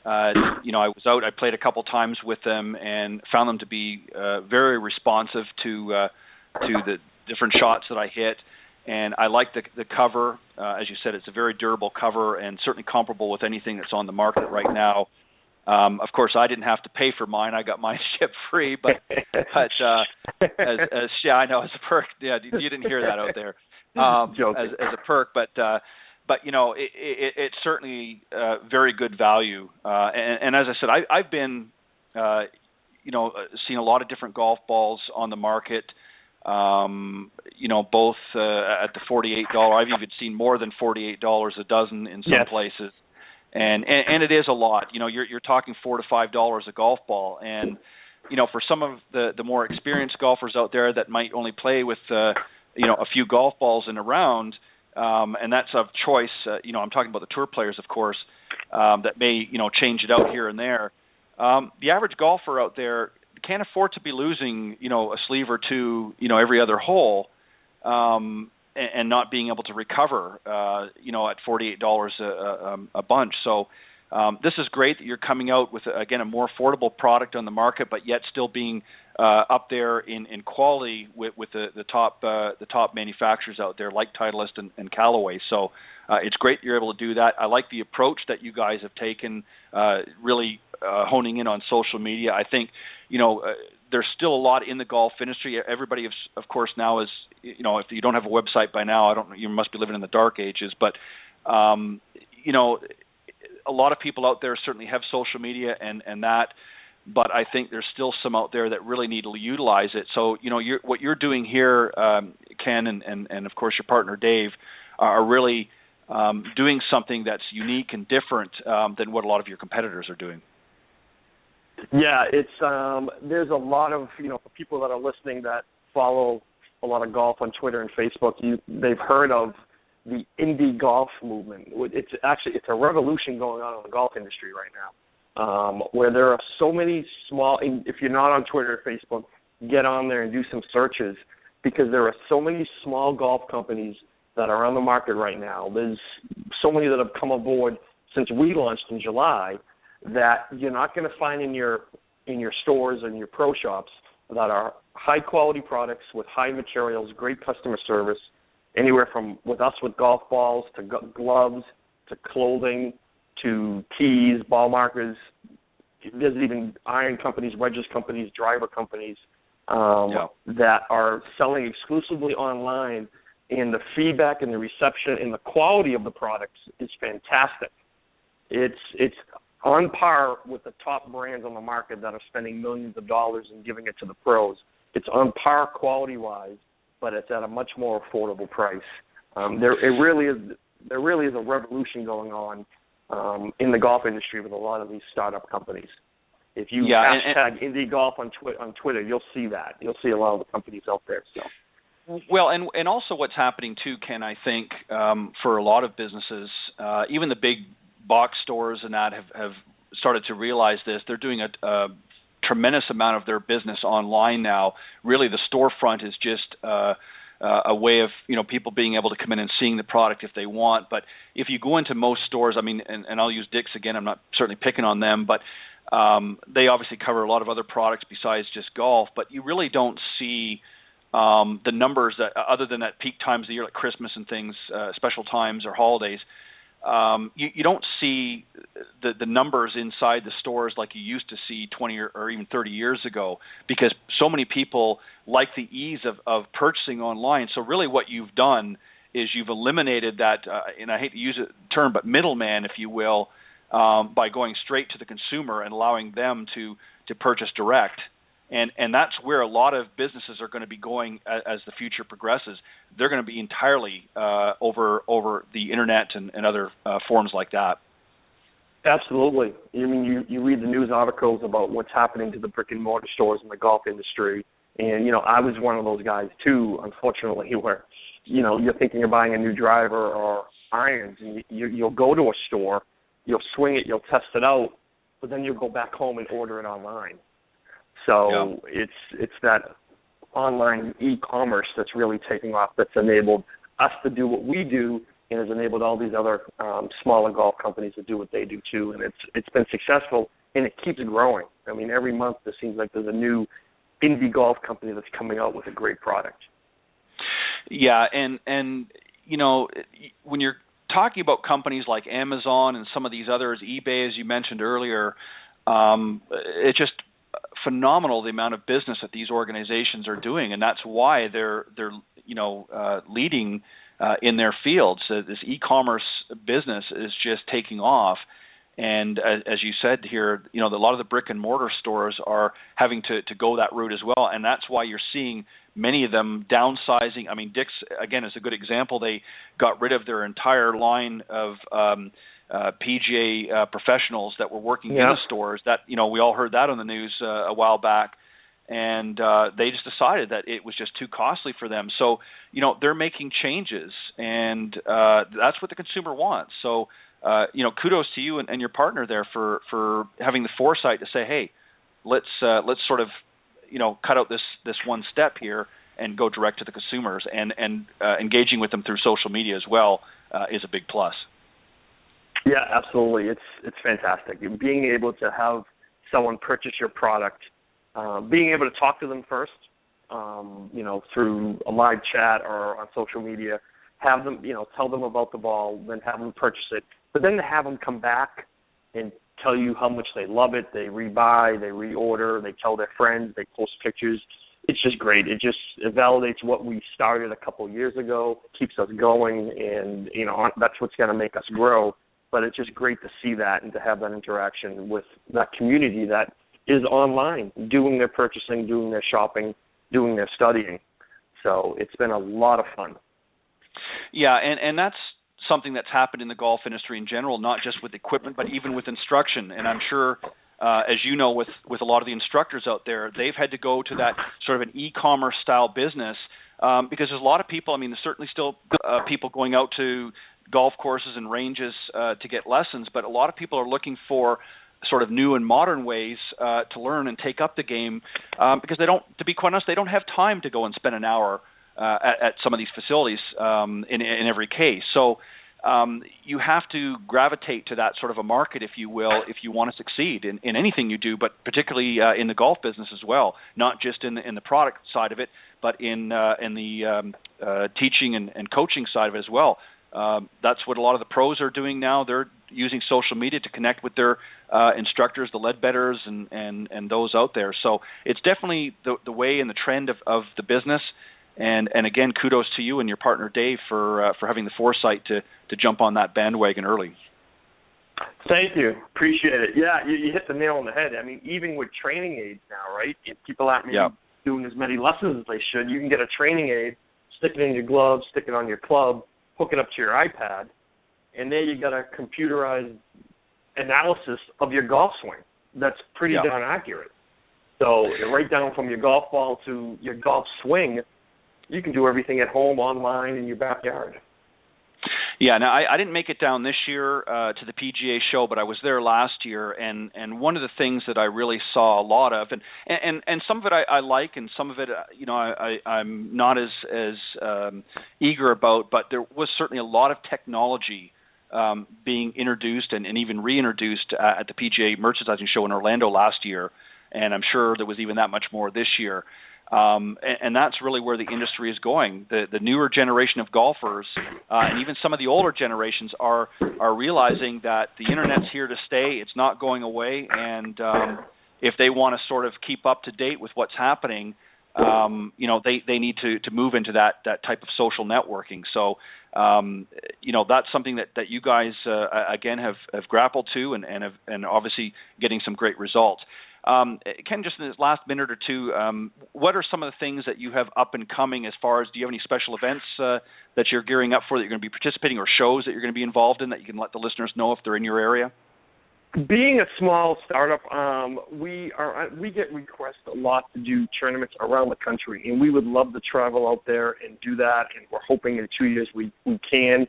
I was out, I played a couple times with them, and found them to be very responsive to the different shots that I hit. And I like the cover. As you said, it's a very durable cover and certainly comparable with anything that's on the market right now. Of course, I didn't have to pay for mine. I got mine shipped free. But I know, as a perk. Yeah, you didn't hear that out there. As a perk. But it's certainly very good value. And as I said, I've been, seeing a lot of different golf balls on the market. Both at the $48. I've even seen more than $48 a dozen in some places, and it is a lot. You're talking $4 to $5 a golf ball, and for some of the more experienced golfers out there that might only play with a few golf balls in a round, and that's of choice. I'm talking about the tour players, of course, that may change it out here and there. The average golfer out there can't afford to be losing, a sleeve or two, every other hole, and not being able to recover, at $48 a bunch. So this is great that you're coming out with, again, a more affordable product on the market, but yet still being up there in quality with the top manufacturers out there like Titleist and Callaway. So it's great you're able to do that. I like the approach that you guys have taken, really honing in on social media. I think, there's still a lot in the golf industry. Everybody, of course, now is, if you don't have a website by now, you must be living in the dark ages. But, a lot of people out there certainly have social media and that, but I think there's still some out there that really need to utilize it. So, what you're doing here, Ken, and of course your partner Dave, are really doing something that's unique and different than what a lot of your competitors are doing. Yeah, it's there's a lot of for people that are listening that follow a lot of golf on Twitter and Facebook, they've heard of the indie golf movement. It's a revolution going on in the golf industry right now. where there are so many small, if you're not on Twitter or Facebook, get on there and do some searches, because there are so many small golf companies that are on the market right now. There's so many that have come aboard since we launched in July that you're not going to find in your stores and your pro shops that are high quality products with high materials, great customer service, anywhere from with golf balls to gloves to clothing to tees, ball markers. There's even iron companies, wedges companies, driver companies that are selling exclusively online, and the feedback and the reception and the quality of the products is fantastic. It's on par with the top brands on the market that are spending millions of dollars and giving it to the pros. It's on par quality-wise, but it's at a much more affordable price. There really is a revolution going on in the golf industry with a lot of these startup companies. If you hashtag indie golf on Twitter, you'll see that. You'll see a lot of the companies out there. So. Well, and also what's happening too, Ken, I think for a lot of businesses, even the big box stores and that have started to realize this. They're doing a tremendous amount of their business online now. Really, the storefront is just a way of people being able to come in and seeing the product if they want. But if you go into most stores, I mean, and I'll use Dick's again. I'm not certainly picking on them, but they obviously cover a lot of other products besides just golf. But you really don't see the numbers that, other than at peak times of the year like Christmas and things, special times or holidays. You don't see the numbers inside the stores like you used to see 20 or even 30 years ago, because so many people like the ease of purchasing online. So really what you've done is you've eliminated that, and I hate to use the term, but middleman, if you will, by going straight to the consumer and allowing them to purchase direct. And that's where a lot of businesses are going to be going as the future progresses. They're going to be entirely over the internet and other forums like that. Absolutely. I mean, you read the news articles about what's happening to the brick and mortar stores in the golf industry, and I was one of those guys too, unfortunately, where you're thinking of buying a new driver or irons, and you'll go to a store, you'll swing it, you'll test it out, but then you'll go back home and order it online. So it's that online e-commerce that's really taking off, that's enabled us to do what we do, and has enabled all these other smaller golf companies to do what they do too. And it's been successful, and it keeps growing. I mean, every month there seems like there's a new indie golf company that's coming out with a great product. Yeah, and when you're talking about companies like Amazon and some of these others, eBay, as you mentioned earlier, it's just phenomenal the amount of business that these organizations are doing, and that's why they're leading in their fields. This e-commerce business is just taking off, and as you said here, a lot of the brick and mortar stores are having to go that route as well, and that's why you're seeing many of them downsizing. I mean, Dick's again is a good example. They got rid of their entire line of PGA professionals that were working in the stores. That we all heard that on the news a while back, and they just decided that it was just too costly for them. So they're making changes, and that's what the consumer wants. So kudos to you and your partner there for having the foresight to say, hey, let's sort of cut out this one step here and go direct to the consumers, and engaging with them through social media as well is a big plus. Yeah, absolutely. It's fantastic. Being able to have someone purchase your product, being able to talk to them first, through a live chat or on social media, have them, tell them about the ball, then have them purchase it, but then to have them come back and tell you how much they love it, they rebuy, they reorder, they tell their friends, they post pictures. It's just great. It validates what we started a couple of years ago, keeps us going, and that's what's going to make us grow. But it's just great to see that and to have that interaction with that community that is online, doing their purchasing, doing their shopping, doing their studying. So it's been a lot of fun. Yeah, and that's something that's happened in the golf industry in general, not just with equipment, but even with instruction. And I'm sure, as you know, with a lot of the instructors out there, they've had to go to that sort of an e-commerce style business because there's a lot of people. I mean, there's certainly still people going out to golf courses and ranges to get lessons, but a lot of people are looking for sort of new and modern ways to learn and take up the game because they don't, to be quite honest, they don't have time to go and spend an hour at some of these facilities in every case. So you have to gravitate to that sort of a market, if you will, if you want to succeed in anything you do, but particularly in the golf business as well, not just in the product side of it, but in the teaching and coaching side of it as well. That's what a lot of the pros are doing now. They're using social media to connect with their instructors, the leadbetters, and those out there. So it's definitely the way and the trend of the business. And again, kudos to you and your partner Dave for having the foresight to jump on that bandwagon early. Thank you. Appreciate it. Yeah, you hit the nail on the head. I mean, even with training aids now, right? If people aren't doing as many lessons as they should, you can get a training aid, stick it in your glove, stick it on your club, hook it up to your iPad, and there you got a computerized analysis of your golf swing that's pretty darn accurate. So right down from your golf ball to your golf swing, you can do everything at home, online, in your backyard. Yeah, now I didn't make it down this year to the PGA show, but I was there last year, and one of the things that I really saw a lot of, and some of it I like, and some of it I'm not as eager about, but there was certainly a lot of technology being introduced and even reintroduced at the PGA merchandising show in Orlando last year, and I'm sure there was even that much more this year. And that's really where the industry is going. The newer generation of golfers, and even some of the older generations, are realizing that the internet's here to stay. It's not going away, and if they want to sort of keep up to date with what's happening, they need to move into that type of social networking. So, that's something that you guys again have grappled to, and obviously getting some great results. Ken, just in this last minute or two, what are some of the things that you have up and coming as far as, do you have any special events that you're gearing up for, that you're going to be participating, or shows that you're going to be involved in that you can let the listeners know if they're in your area? Being a small startup, we get requests a lot to do tournaments around the country, and we would love to travel out there and do that, and we're hoping in 2 years we can.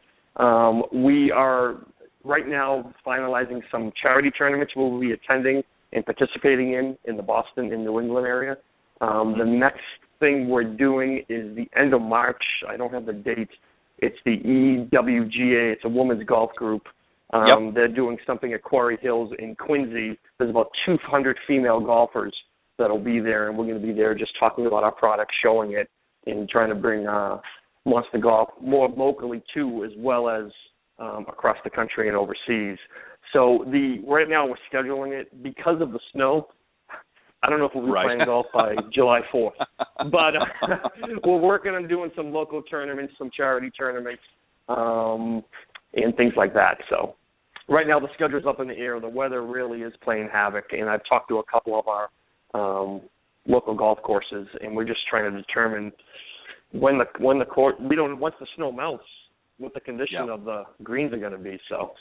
We are right now finalizing some charity tournaments we'll be attending and participating in the Boston and New England area. The next thing we're doing is the end of March. I don't have the date. It's the EWGA. It's a women's golf group. They're doing something at Quarry Hills in Quincy. There's about 200 female golfers that'll be there, and we're going to be there just talking about our product, showing it, and trying to bring Monsta Golf more locally too, as well as across the country and overseas. So right now we're scheduling it because of the snow. I don't know if we'll be playing golf by July 4th, but we're working on doing some local tournaments, some charity tournaments, and things like that. So right now the schedule's up in the air. The weather really is playing havoc, and I've talked to a couple of our local golf courses, and we're just trying to determine when the court once the snow melts, what the condition of the greens are going to be. So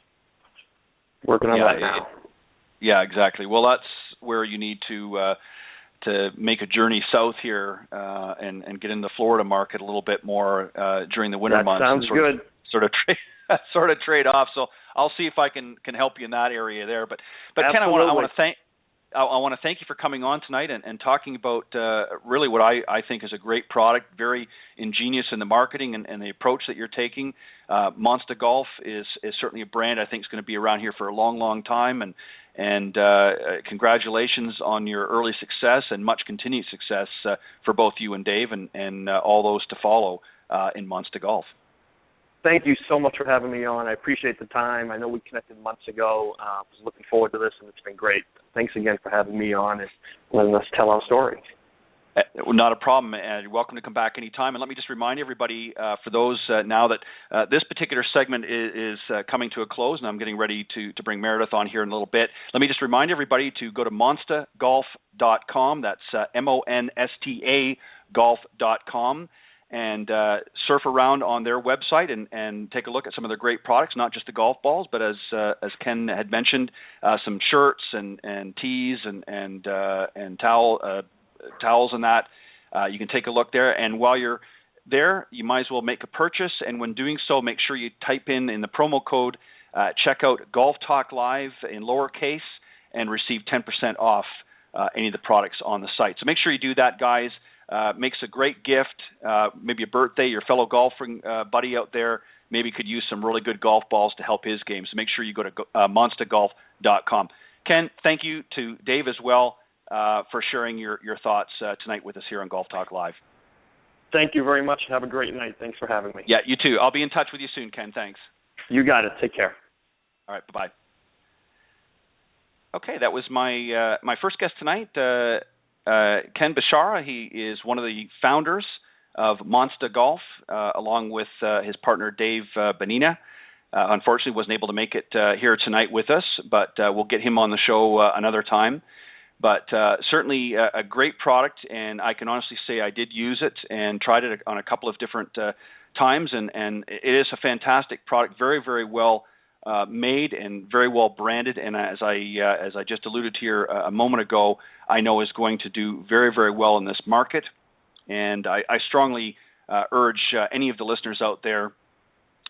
working on that now. Yeah, exactly. Well, that's where you need to make a journey south here and get into the Florida market a little bit more during the winter months. That sounds good. Sort of trade off. So I'll see if I can help you in that area there. But Ken, I want to thank you for coming on tonight and talking about really what I think is a great product, very ingenious in the marketing and the approach that you're taking. Monsta Golf is certainly a brand I think is going to be around here for a long, long time. And congratulations on your early success and much continued success for both you and Dave and all those to follow in Monsta Golf. Thank you so much for having me on. I appreciate the time. I know we connected months ago. I was looking forward to this, and it's been great. Thanks again for having me on and letting us tell our story. Not a problem, and you're welcome to come back anytime. And let me just remind everybody, for those now that this particular segment is coming to a close, and I'm getting ready to bring Meredith on here in a little bit. Let me just remind everybody to go to monstagolf.com. That's MONSTA golf.com. And surf around on their website and take a look at some of their great products, not just the golf balls, but as Ken had mentioned, some shirts and tees and towels and that. You can take a look there. And while you're there, you might as well make a purchase. And when doing so, make sure you type in the promo code, check out Golf Talk Live in lowercase, and receive 10% off any of the products on the site. So make sure you do that, guys. Makes a great gift, maybe a birthday, your fellow golfing buddy out there maybe could use some really good golf balls to help his game. So make sure you go to monstagolf.com. Ken, thank you to Dave as well for sharing your thoughts tonight with us here on Golf Talk Live. Thank you very much. Have a great night. Thanks for having me. Yeah, you too. I'll be in touch with you soon, Ken. Thanks. You got it. Take care. All right, bye-bye. Okay, that was my first guest tonight, Ken Bishara. He is one of the founders of Monsta Golf, along with his partner Dave Benina. Unfortunately, wasn't able to make it here tonight with us, but we'll get him on the show another time. But certainly a great product, and I can honestly say I did use it and tried it on a couple of different times, and it is a fantastic product, very, very well made and very well branded, and as I just alluded to here a moment ago, I know is going to do very, very well in this market. And I strongly urge any of the listeners out there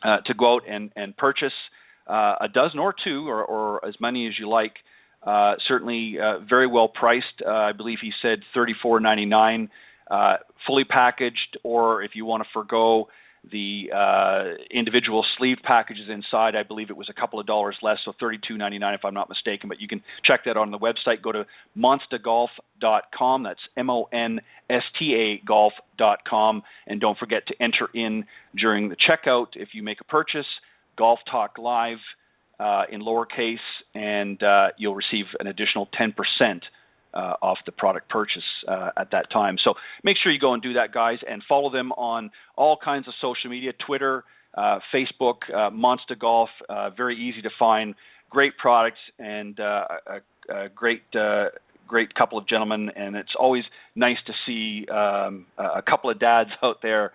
to go out and purchase a dozen or two or as many as you like. Certainly very well priced. I believe he said $34.99 fully packaged, or if you want to forgo the individual sleeve packages inside, I believe it was a couple of dollars less, so $32.99 if I'm not mistaken. But you can check that on the website. Go to monstagolf.com. That's MONSTA golf.com. And don't forget to enter in during the checkout if you make a purchase, Golf Talk Live in lowercase, and you'll receive an additional 10% off the product purchase at that time. So make sure you go and do that, guys, and follow them on all kinds of social media, Twitter, Facebook, Monsta Golf, very easy to find, great products, and a great couple of gentlemen, and it's always nice to see a couple of dads out there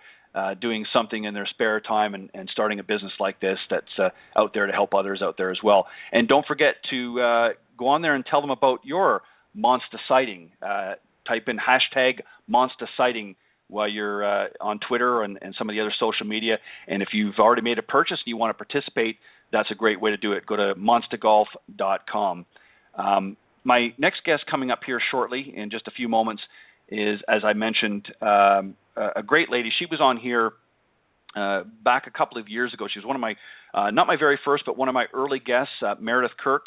doing something in their spare time and starting a business like this that's out there to help others out there as well. And don't forget to go on there and tell them about your Monsta sighting. Type in hashtag Monsta sighting while you're on Twitter and some of the other social media. And if you've already made a purchase and you want to participate, that's a great way to do it. Go to monstagolf.com. My next guest coming up here shortly in just a few moments is, as I mentioned, a great lady. She was on here back a couple of years ago. She was one of my, not my very first, but one of my early guests, Meredith Kirk.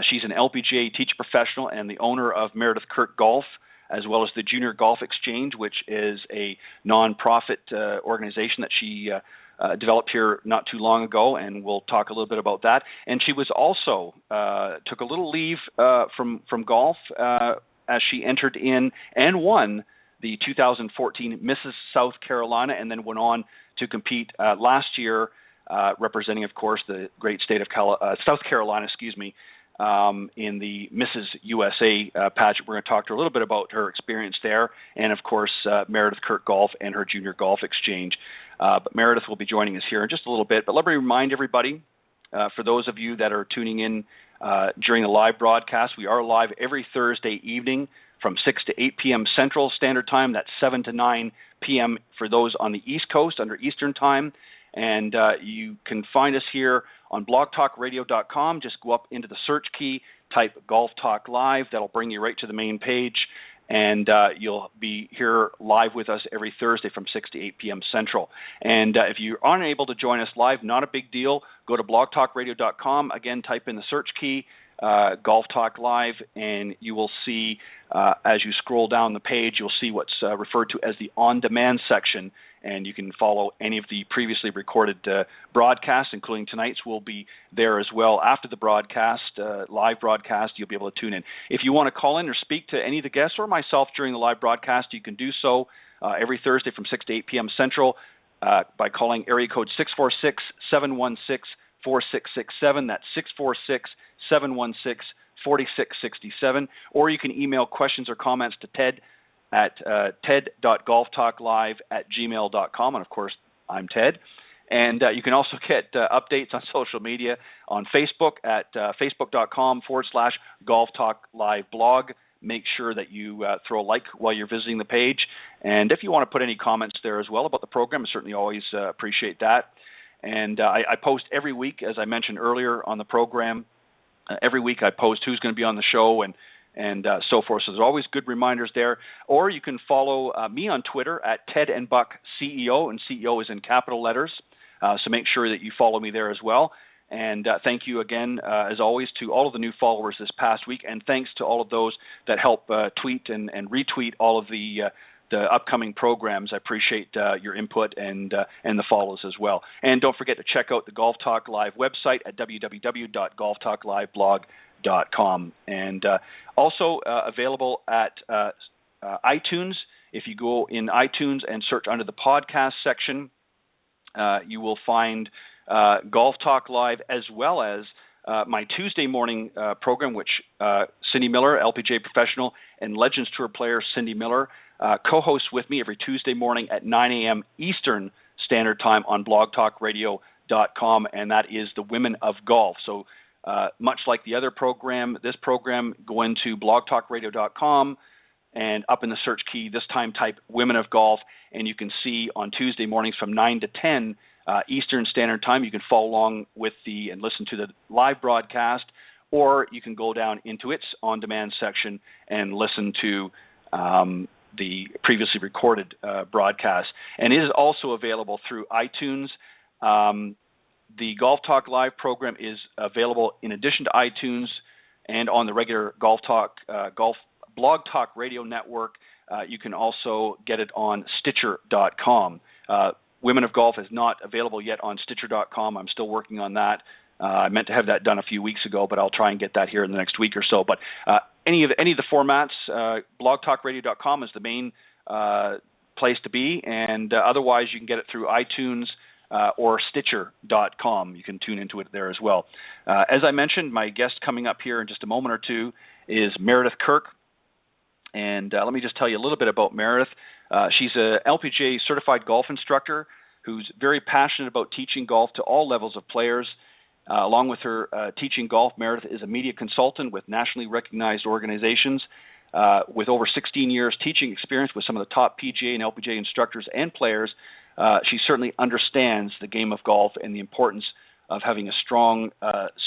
She's an LPGA teacher professional and the owner of Meredith Kirk Golf, as well as the Junior Golf Exchange, which is a non-profit organization that she developed here not too long ago, and we'll talk a little bit about that. And she was also took a little leave from golf as she entered in and won the 2014 Mrs. South Carolina, and then went on to compete last year, representing, of course, the great state of South Carolina, in the Mrs. USA pageant. We're going to talk to her a little bit about her experience there, and of course, Meredith Kirk Golf and her Junior Golf Exchange. But Meredith will be joining us here in just a little bit. But let me remind everybody, for those of you that are tuning in during the live broadcast, we are live every Thursday evening from 6 to 8 p.m. Central Standard Time. That's 7 to 9 p.m. for those on the East Coast under Eastern Time. And you can find us here on blogtalkradio.com. Just go up into the search key, type Golf Talk Live. That'll bring you right to the main page. And you'll be here live with us every Thursday from 6 to 8 p.m. Central. And if you aren't able to join us live, not a big deal. Go to blogtalkradio.com. Again, type in the search key, Golf Talk Live, and you will see, as you scroll down the page, you'll see what's referred to as the on-demand section, and you can follow any of the previously recorded broadcasts, including tonight's, will be there as well. After the broadcast, live broadcast, you'll be able to tune in. If you want to call in or speak to any of the guests or myself during the live broadcast, you can do so every Thursday from 6 to 8 p.m. Central by calling area code 646-716-4667. That's 646-716-4667. Or you can email questions or comments to Ted at ted.golftalklive@gmail.com. And, of course, I'm Ted. And you can also get updates on social media on Facebook at facebook.com/Golf Talk Live blog. Make sure that you throw a like while you're visiting the page. And if you want to put any comments there as well about the program, I certainly always appreciate that. And I post every week, as I mentioned earlier on the program, every week I post who's going to be on the show and so forth. So there's always good reminders there. Or you can follow me on Twitter at Ted and Buck CEO, and CEO is in capital letters. So make sure that you follow me there as well. And thank you again, as always, to all of the new followers this past week, and thanks to all of those that help tweet and retweet all of the upcoming programs. I appreciate your input and the follows as well. And don't forget to check out the Golf Talk Live website at www.golftalklivblog.com. And also available at iTunes. If you go in iTunes and search under the podcast section, you will find Golf Talk Live, as well as my Tuesday morning program, which Cindy Miller, LPGA professional and Legends Tour player Cindy Miller, co-hosts with me every Tuesday morning at 9 a.m. Eastern Standard Time on blogtalkradio.com, and that is the Women of Golf. So much like the other program, this program, go into blogtalkradio.com, and up in the search key, this time type Women of Golf, and you can see on Tuesday mornings from 9 to 10 Eastern Standard Time. You can follow along with and listen to the live broadcast, or you can go down into its on-demand section and listen to the previously recorded broadcast. And it is also available through iTunes. The Golf Talk Live program is available in addition to iTunes and on the regular Golf Blog Talk Radio Network. You can also get it on Stitcher.com. Women of Golf is not available yet on Stitcher.com. I'm still working on that. I meant to have that done a few weeks ago, but I'll try and get that here in the next week or so. But any of the formats, blogtalkradio.com is the main place to be, and otherwise you can get it through iTunes or Stitcher.com. You can tune into it there as well. As I mentioned, my guest coming up here in just a moment or two is Meredith Kirk. And let me just tell you a little bit about Meredith. She's a LPGA certified golf instructor who's very passionate about teaching golf to all levels of players. Along with her teaching golf, Meredith is a media consultant with nationally recognized organizations. With over 16 years teaching experience with some of the top PGA and LPGA instructors and players, she certainly understands the game of golf and the importance of having a strong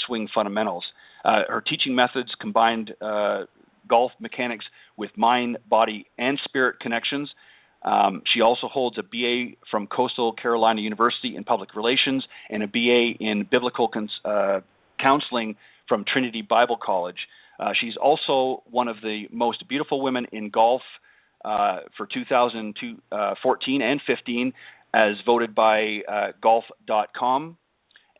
swing fundamentals. Her teaching methods combined golf mechanics with mind, body, and spirit connections. She also holds a BA from Coastal Carolina University in Public Relations and a BA in Biblical Counseling from Trinity Bible College. She's also one of the most beautiful women in golf for 2014 and 15, as voted by golf.com,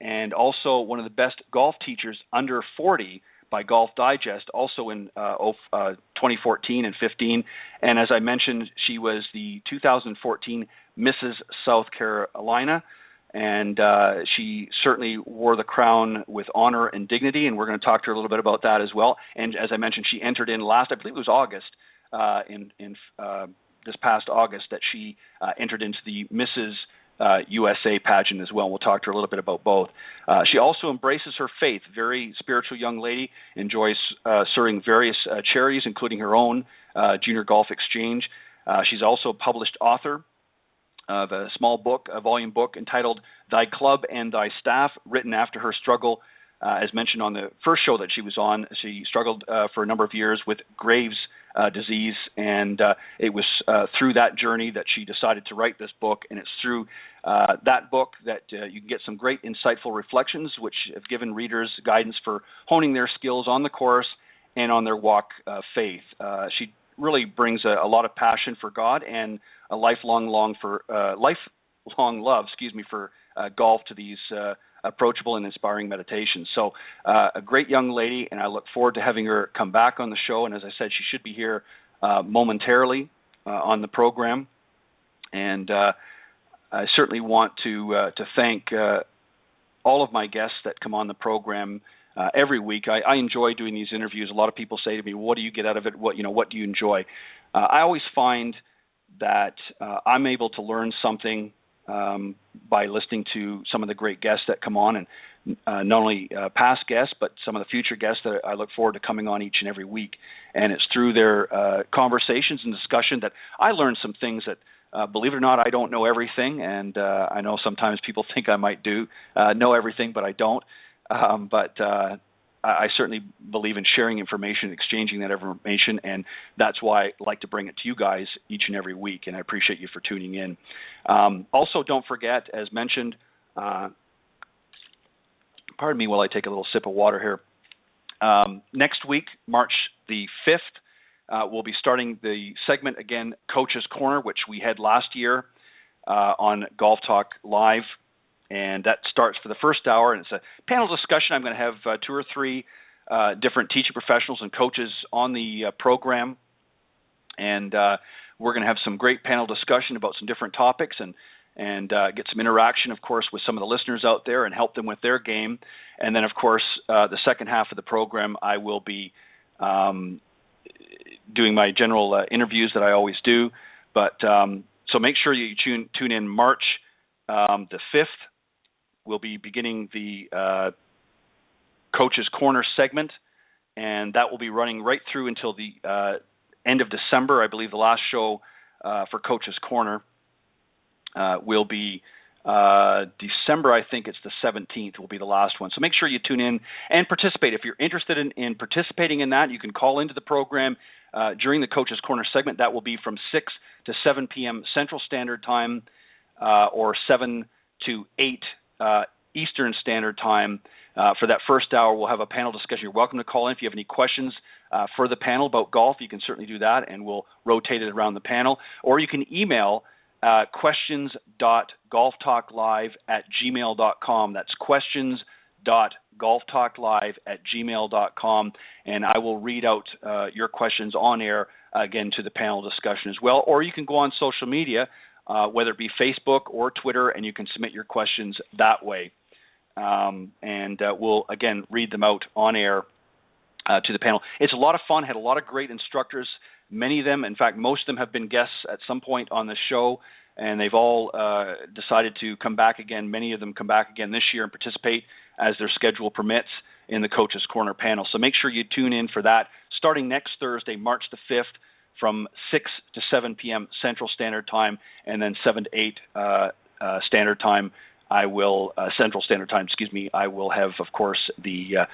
and also one of the best golf teachers under 40 by Golf Digest, also in 2014 and 15. And as I mentioned, she was the 2014 Mrs. South Carolina, and she certainly wore the crown with honor and dignity, and we're going to talk to her a little bit about that as well. And as I mentioned, she entered in last, I believe it was August, this past August, that she entered into the Mrs. USA pageant as well. We'll talk to her a little bit about both. She also embraces her faith, very spiritual young lady, enjoys serving various charities, including her own Junior Golf Exchange. She's also a published author of a volume book entitled Thy Club and Thy Staff, written after her struggle. As mentioned on the first show that she was on, she struggled for a number of years with Graves' disease, and it was through that journey that she decided to write this book, and it's through that book that you can get some great insightful reflections which have given readers guidance for honing their skills on the course and on their walk of faith. She really brings a lot of passion for God and a lifelong love for golf to these approachable and inspiring meditations. So a great young lady, and I look forward to having her come back on the show. And as I said, she should be here momentarily on the program. And I certainly want to thank all of my guests that come on the program every week. I enjoy doing these interviews. A lot of people say to me, "What do you get out of it? What do you enjoy?" I always find that I'm able to learn something by listening to some of the great guests that come on, and not only past guests, but some of the future guests that I look forward to coming on each and every week. And it's through their conversations and discussion that I learn some things that, believe it or not, I don't know everything, and I know sometimes people think I might know everything, but I don't. But I certainly believe in sharing information, exchanging that information, and that's why I like to bring it to you guys each and every week, and I appreciate you for tuning in. Also, don't forget, as mentioned, pardon me while I take a little sip of water here. Next week, March the 5th, we'll be starting the segment again, Coach's Corner, which we had last year on Golf Talk Live. And that starts for the first hour, and it's a panel discussion. I'm going to have 2 or 3 different teaching professionals and coaches on the program, and we're going to have some great panel discussion about some different topics and get some interaction, of course, with some of the listeners out there and help them with their game. And then, of course, the second half of the program, I will be doing my general interviews that I always do. But so make sure you tune in March the 5th. We'll be beginning the Coach's Corner segment, and that will be running right through until the end of December. I believe the last show for Coach's Corner will be December. I think it's the 17th will be the last one. So make sure you tune in and participate. If you're interested in participating in that, you can call into the program during the Coach's Corner segment. That will be from 6 to 7 p.m. Central Standard Time or 7 to 8 Eastern Standard Time. For that first hour, we'll have a panel discussion. You're welcome to call in if you have any questions for the panel about golf. You can certainly do that, and we'll rotate it around the panel. Or you can email questions.golftalklive@gmail.com. That's questions.golftalklive@gmail.com, and I will read out your questions on air, again, to the panel discussion as well. Or you can go on social media, whether it be Facebook or Twitter, and you can submit your questions that way. And we'll, again, read them out on air to the panel. It's a lot of fun, had a lot of great instructors. Many of them, in fact, most of them have been guests at some point on the show, and they've all decided to come back again. Many of them come back again this year and participate as their schedule permits in the Coach's Corner panel. So make sure you tune in for that starting next Thursday, March the 5th, from 6 to 7 p.m. Central Standard Time, and then 7 to 8 Standard Time. Central Standard Time, I will have, of course, the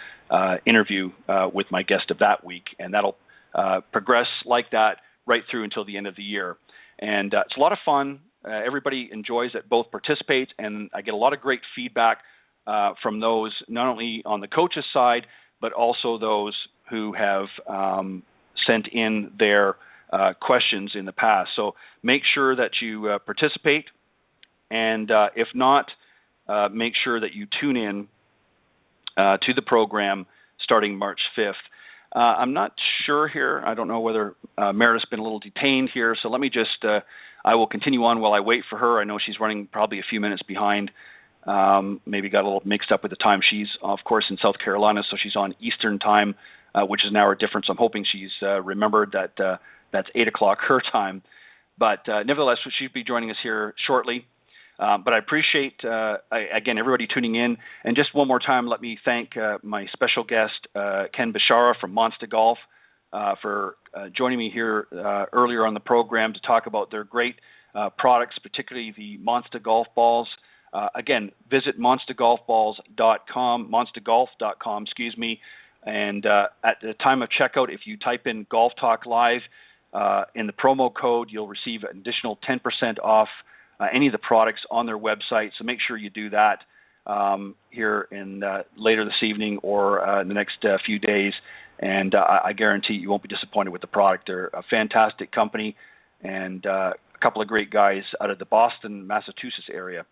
interview with my guest of that week, and that'll progress like that right through until the end of the year. And it's a lot of fun. Everybody enjoys it, both participates, and I get a lot of great feedback from those, not only on the coaches' side, but also those who have sent in their questions in the past. So make sure that you participate, and if not, make sure that you tune in to the program starting March 5th. I'm not sure here. I don't know whether Meredith's been a little detained here, so let me just, I will continue on while I wait for her. I know she's running probably a few minutes behind. Maybe got a little mixed up with the time. She's, of course, in South Carolina, so she's on Eastern Time, which is an hour difference. I'm hoping she's remembered that that's 8 o'clock her time. But nevertheless, she'll be joining us here shortly. But I appreciate, again, everybody tuning in. And just one more time, let me thank my special guest, Ken Bishara from Monsta Golf, for joining me here earlier on the program to talk about their great products, particularly the Monsta Golf Balls. Again, visit monstagolfballs.com, monstagolf.com, and at the time of checkout, if you type in Golf Talk Live in the promo code, you'll receive an additional 10% off any of the products on their website. So make sure you do that here in later this evening or in the next few days. And I guarantee you won't be disappointed with the product. They're a fantastic company and a couple of great guys out of the Boston, Massachusetts area.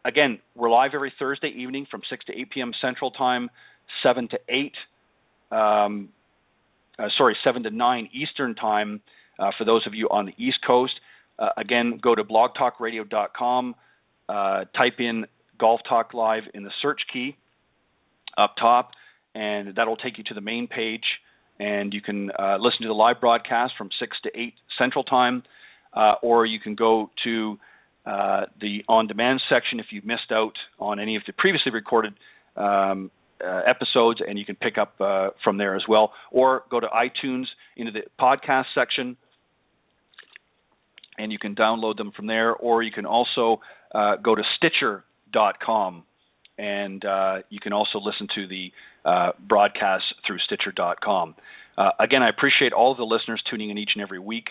Again, we're live every Thursday evening from 6 to 8 p.m. Central Time, 7 to 9 Eastern Time for those of you on the East Coast. Again, go to blogtalkradio.com, type in Golf Talk Live in the search key up top, and that'll take you to the main page, and you can listen to the live broadcast from 6 to 8 Central Time, or you can go to the on-demand section if you've missed out on any of the previously recorded episodes, and you can pick up from there as well, or go to iTunes into the podcast section, and you can download them from there, or you can also go to Stitcher.com, and you can also listen to the broadcast through Stitcher.com. Again, I appreciate all of the listeners tuning in each and every week.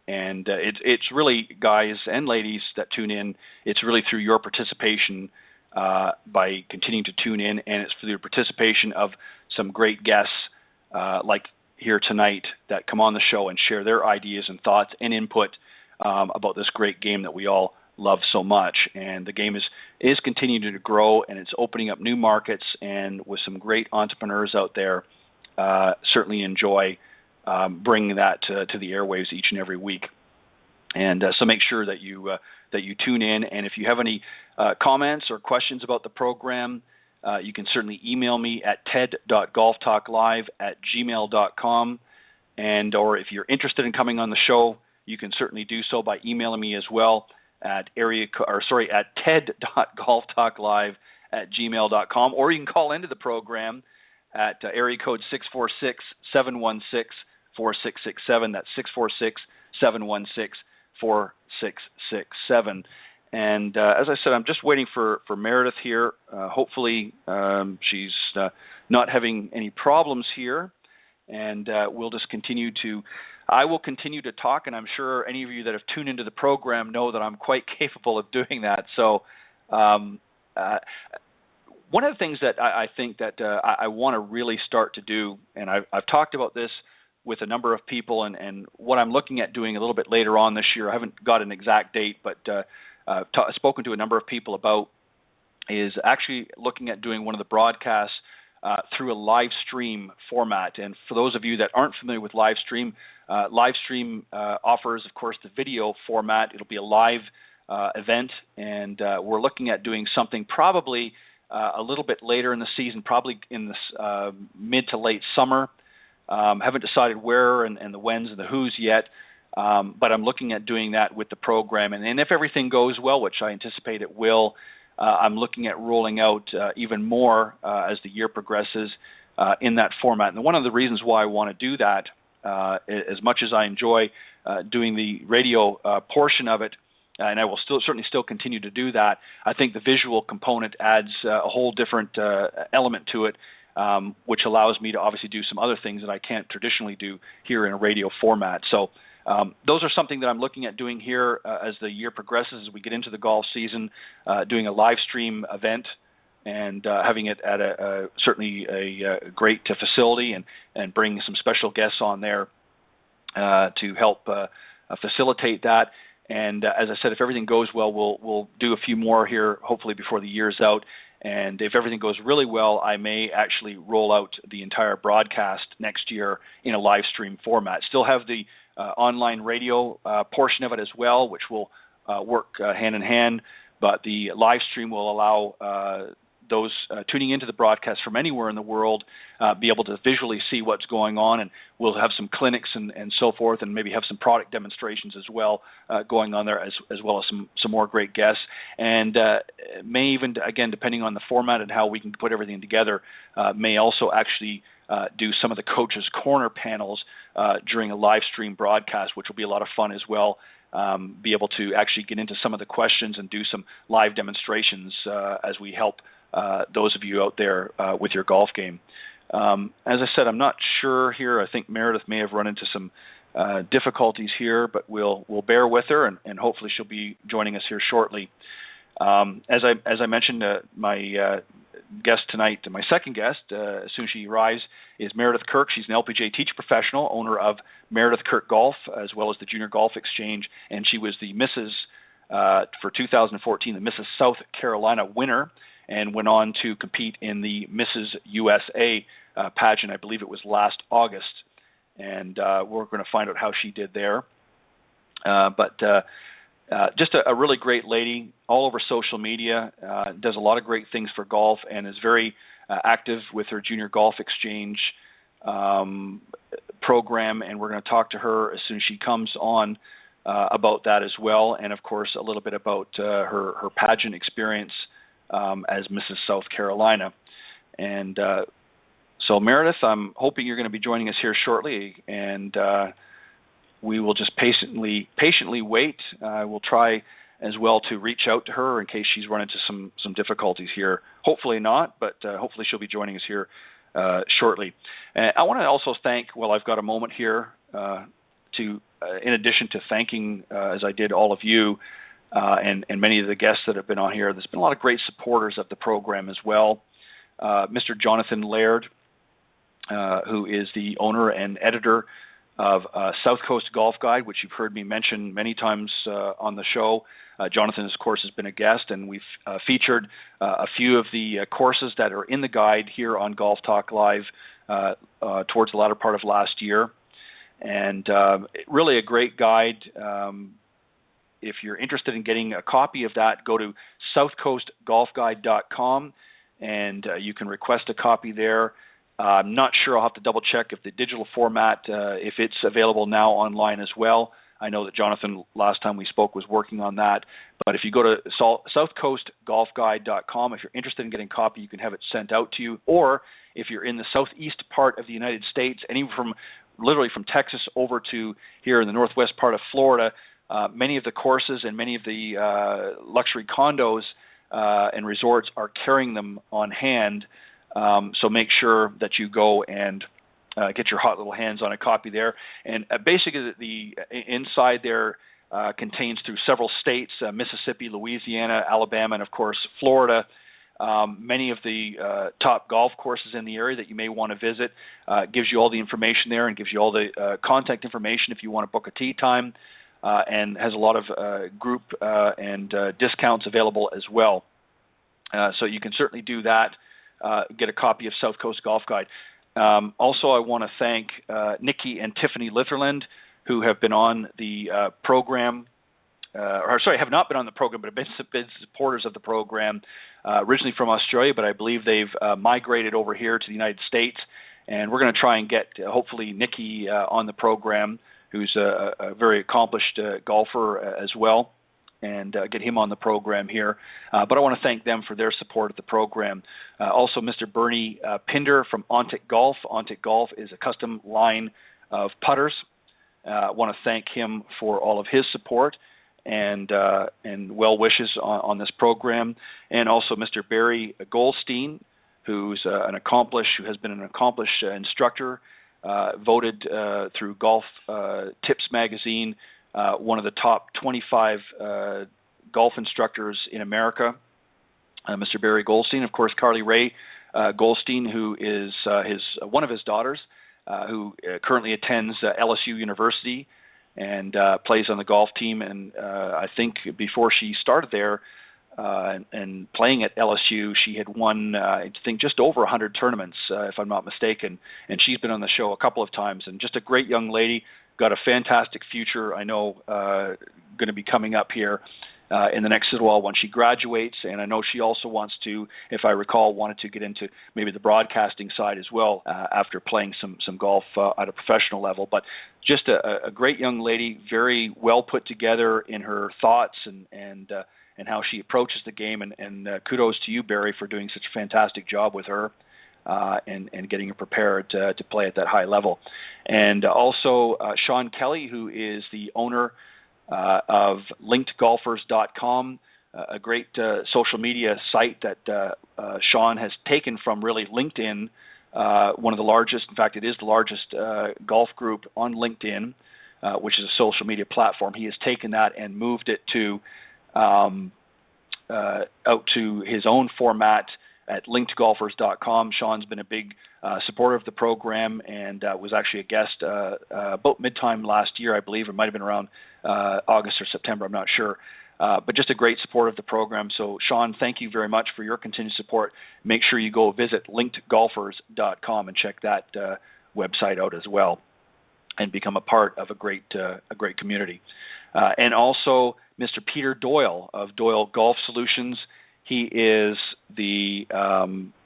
And it's really, guys and ladies that tune in, it's really through your participation by continuing to tune in, and it's through the participation of some great guests like here tonight that come on the show and share their ideas and thoughts and input about this great game that we all love so much. And the game is continuing to grow, and it's opening up new markets, and with some great entrepreneurs out there, certainly enjoy bringing that to the airwaves each and every week. And so make sure that you tune in. And if you have any comments or questions about the program, you can certainly email me at ted.golftalklive@gmail.com. And or if you're interested in coming on the show, you can certainly do so by emailing me as well at ted.golftalklive@gmail.com, or you can call into the program at area code 646-716-4667. That's 646-716-4667. And as I said, I'm just waiting for Meredith here. Hopefully she's not having any problems here, and we'll just continue to I will continue to talk, and I'm sure any of you that have tuned into the program know that I'm quite capable of doing that. So one of the things that I think that I want to really start to do, and I've talked about this with a number of people, and what I'm looking at doing a little bit later on this year, I haven't got an exact date, but spoken to a number of people about, is actually looking at doing one of the broadcasts through a live stream format. And for those of you that aren't familiar with live stream offers, of course, the video format. It'll be a live event, and we're looking at doing something probably a little bit later in the season, probably in this mid to late summer. Haven't decided where and the whens and the who's yet, but I'm looking at doing that with the program. And if everything goes well, which I anticipate it will, I'm looking at rolling out even more as the year progresses in that format. And one of the reasons why I want to do that, as much as I enjoy doing the radio portion of it, and I will certainly still continue to do that, I think the visual component adds a whole different element to it, which allows me to obviously do some other things that I can't traditionally do here in a radio format. So those are something that I'm looking at doing here as the year progresses, as we get into the golf season, doing a live stream event and having it at certainly a great facility, and bringing some special guests on there to help facilitate that. And as I said, if everything goes well, we'll do a few more here, hopefully before the year's out. And if everything goes really well, I may actually roll out the entire broadcast next year in a live stream format. Still have the online radio portion of it as well, which will work hand in hand. But the live stream will allow those tuning into the broadcast from anywhere in the world be able to visually see what's going on, and we'll have some clinics and so forth, and maybe have some product demonstrations as well going on there, as well as some more great guests, and may even, again, depending on the format and how we can put everything together, may also actually do some of the Coach's Corner panels during a live stream broadcast, which will be a lot of fun as well. Be able to actually get into some of the questions and do some live demonstrations as we help those of you out there with your golf game. As I said, I'm not sure here. I think Meredith may have run into some difficulties here, but we'll bear with her, and hopefully she'll be joining us here shortly. As I mentioned, my guest tonight, my second guest, as soon as she arrives, is Meredith Kirk. She's an LPGA teacher professional, owner of Meredith Kirk Golf, as well as the Junior Golf Exchange, and she was the Mrs. For 2014, the Mrs. South Carolina winner, and went on to compete in the Mrs. USA pageant. I believe it was last August, and we're going to find out how she did there. But just a really great lady, all over social media, does a lot of great things for golf, and is very active with her Junior Golf Exchange program, and we're going to talk to her as soon as she comes on about that as well, and of course a little bit about her pageant experience as Mrs. South Carolina. And so Meredith, I'm hoping you're going to be joining us here shortly, and we will just patiently wait. We'll try as well to reach out to her in case she's run into some difficulties here. Hopefully not, but hopefully she'll be joining us here shortly. I want to also thank, well, I've got a moment here in addition to thanking, as I did, all of you and many of the guests that have been on here, there's been a lot of great supporters of the program as well. Mr. Jonathan Laird, who is the owner and editor of South Coast Golf Guide, which you've heard me mention many times on the show. Jonathan, of course, has been a guest, and we've featured a few of the courses that are in the guide here on Golf Talk Live towards the latter part of last year. And really a great guide. If you're interested in getting a copy of that, go to southcoastgolfguide.com, and you can request a copy there. I'm not sure. I'll have to double check if the digital format, if it's available now online as well. I know that Jonathan, last time we spoke, was working on that. But if you go to southcoastgolfguide.com, if you're interested in getting a copy, you can have it sent out to you. Or if you're in the southeast part of the United States, literally from Texas over to here in the northwest part of Florida, many of the courses and many of the luxury condos and resorts are carrying them on hand. So make sure that you go and get your hot little hands on a copy there. And basically the inside there contains through several states, Mississippi, Louisiana, Alabama, and of course Florida, many of the top golf courses in the area that you may want to visit. Gives you all the information there and gives you all the contact information if you want to book a tee time, and has a lot of group and discounts available as well. So you can certainly do that. Get a copy of South Coast Golf Guide. Also, I want to thank Nikki and Tiffany Litherland, who have been on the program, have not been on the program, but have been supporters of the program, originally from Australia, but I believe they've migrated over here to the United States, and we're going to try and get, hopefully, Nikki on the program, who's a very accomplished golfer as well, and get him on the program here. But I want to thank them for their support of the program. Also, Mr. Bernie Pinder from Ontic Golf. Ontic Golf is a custom line of putters. I want to thank him for all of his support and well wishes on this program. And also Mr. Barry Goldstein, who has been an accomplished instructor, voted through Golf Tips magazine one of the top 25 golf instructors in America, Mr. Barry Goldstein. Of course, Carly Ray Goldstein, who is one of his daughters, who currently attends LSU University and plays on the golf team. And I think before she started there and playing at LSU, she had won, I think, just over 100 tournaments, if I'm not mistaken. And she's been on the show a couple of times, and just a great young lady. Got a fantastic future, I know, going to be coming up here in the next little while when she graduates. And I know she also wants to, if I recall, wanted to get into maybe the broadcasting side as well after playing some golf at a professional level. But just a great young lady, very well put together in her thoughts and how she approaches the game. And kudos to you, Barry, for doing such a fantastic job with her. And getting her prepared to play at that high level. And also Sean Kelly, who is the owner of linkedgolfers.com, a great social media site that Sean has taken from really LinkedIn, one of the largest, in fact it is the largest golf group on LinkedIn, which is a social media platform. He has taken that and moved it to out to his own format at linkedgolfers.com. Sean's been a big supporter of the program and was actually a guest about mid-time last year, I believe. It might have been around August or September, I'm not sure. But just a great supporter of the program. So, Sean, thank you very much for your continued support. Make sure you go visit linkedgolfers.com and check that website out as well and become a part of a great community. And also Mr. Peter Doyle of Doyle Golf Solutions. He is the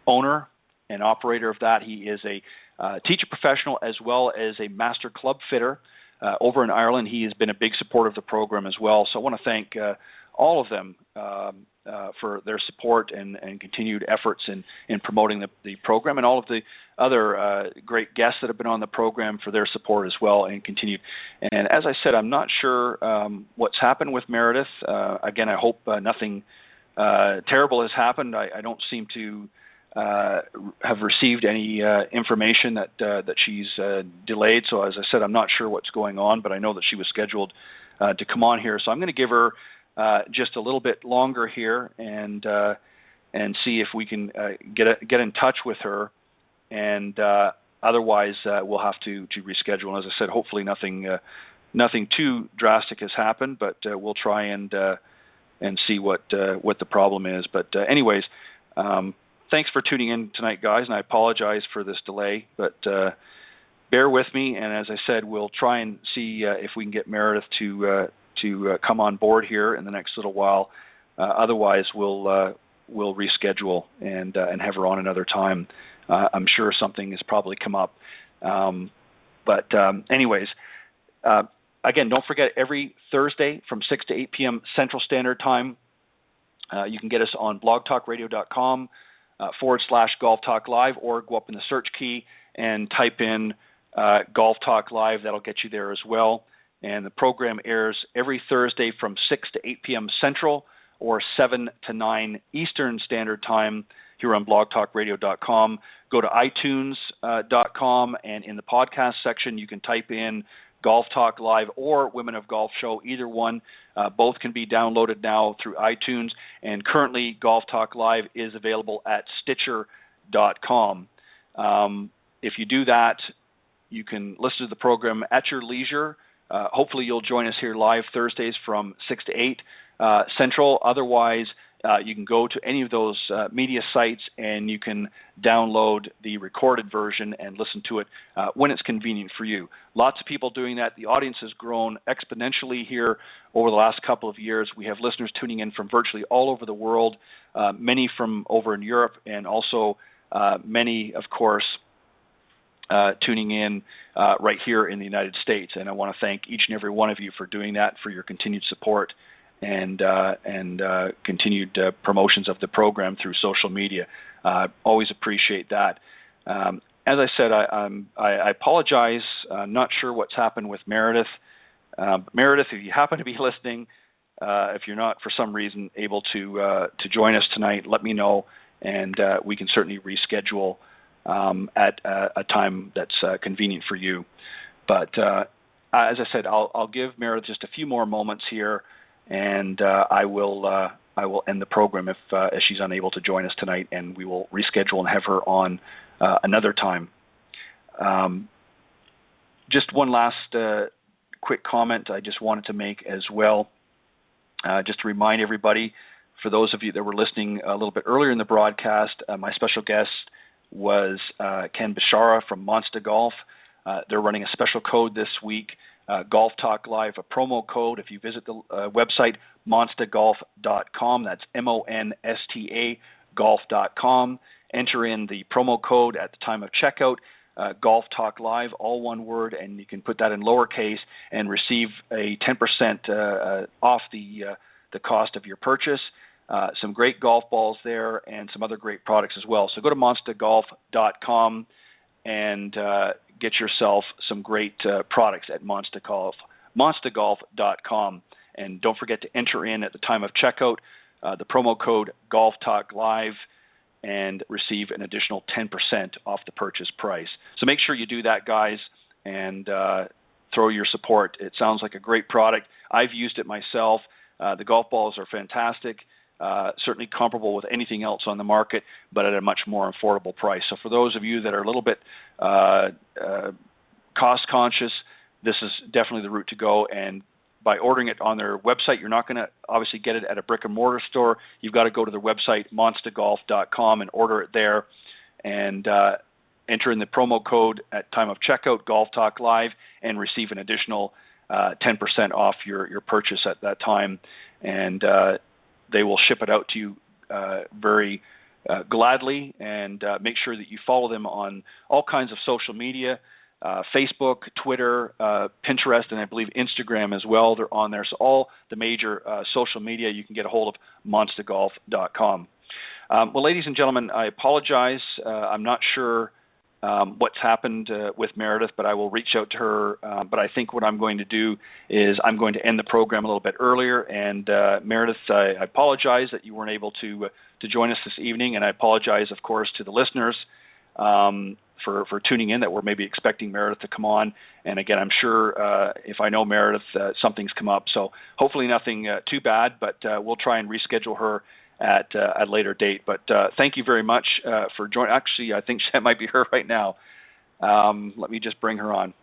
owner and operator of that. He is a teacher professional as well as a master club fitter over in Ireland. He has been a big supporter of the program as well. So I want to thank all of them for their support and continued efforts in promoting the program, and all of the other great guests that have been on the program for their support as well and continued. And as I said, I'm not sure what's happened with Meredith. Again, I hope nothing terrible has happened. I don't seem to have received any information that she's delayed. So as I said, I'm not sure what's going on, but I know that she was scheduled to come on here. So I'm going to give her just a little bit longer here and see if we can get in touch with her. And otherwise, we'll have to reschedule. And as I said, hopefully nothing too drastic has happened, but we'll try and see what the problem is. But anyways, thanks for tuning in tonight, guys, and I apologize for this delay, but bear with me. And as I said, we'll try and see if we can get Meredith to come on board here in the next little while. Otherwise, we'll reschedule and have her on another time. I'm sure something has probably come up. But anyways, again, don't forget, every Thursday from 6 to 8 p.m. Central Standard Time, you can get us on blogtalkradio.com /Golf Talk Live, or go up in the search key and type in Golf Talk Live. That'll get you there as well. And the program airs every Thursday from 6 to 8 p.m. Central or 7 to 9 Eastern Standard Time here on blogtalkradio.com. Go to iTunes.com, and in the podcast section, you can type in Golf Talk Live or Women of Golf Show, either one. Both can be downloaded now through iTunes, and currently Golf Talk Live is available at Stitcher.com. If you do that, you can listen to the program at your leisure. Hopefully you'll join us here live Thursdays from 6 to 8 Central. Otherwise, you can go to any of those media sites and you can download the recorded version and listen to it when it's convenient for you. Lots of people doing that. The audience has grown exponentially here over the last couple of years. We have listeners tuning in from virtually all over the world, many from over in Europe, and also many, of course, tuning in right here in the United States. And I want to thank each and every one of you for doing that, for your continued support and continued promotions of the program through social media. Always appreciate that. As I said, I apologize. I'm not sure what's happened with Meredith. Meredith, if you happen to be listening, if you're not for some reason able to join us tonight, let me know, and we can certainly reschedule at a time that's convenient for you. But as I said, I'll give Meredith just a few more moments here, and I will end the program if she's unable to join us tonight, and we will reschedule and have her on another time. Just one last quick comment I just wanted to make as well, just to remind everybody, for those of you that were listening a little bit earlier in the broadcast, my special guest was Ken Bishara from Monsta Golf. They're running a special code this week, Golf Talk Live, a promo code. If you visit the website, monstagolf.com, that's MONSTA golf.com, enter in the promo code at the time of checkout, Golf Talk Live, all one word, and you can put that in lowercase and receive a 10% off the cost of your purchase. Some great golf balls there and some other great products as well. So go to monstagolf.com and get yourself some great products at monstagolf.com. And don't forget to enter in at the time of checkout the promo code Golf Talk Live and receive an additional 10% off the purchase price. So make sure you do that, guys, and throw your support. It sounds like a great product. I've used it myself. The golf balls are fantastic. Certainly comparable with anything else on the market, but at a much more affordable price. So for those of you that are a little bit cost conscious, this is definitely the route to go. And by ordering it on their website, you're not going to obviously get it at a brick and mortar store. You've got to go to their website, monstagolf.com, and order it there, and enter in the promo code at time of checkout, Golf Talk Live, and receive an additional 10% off your purchase at that time. And they will ship it out to you very gladly, and make sure that you follow them on all kinds of social media, Facebook, Twitter, Pinterest, and I believe Instagram as well. They're on there. So all the major social media, you can get a hold of monstagolf.com. Well, ladies and gentlemen, I apologize. I'm not sure what's happened with Meredith, but I will reach out to her. But I think what I'm going to do is I'm going to end the program a little bit earlier. And Meredith, I apologize that you weren't able to join us this evening, and I apologize, of course, to the listeners for tuning in, that we're maybe expecting Meredith to come on. And again, I'm sure if I know Meredith, something's come up. So hopefully nothing too bad, but we'll try and reschedule her at a later date. But thank you very much for joining. Actually, I think that might be her right now. Let me just bring her on.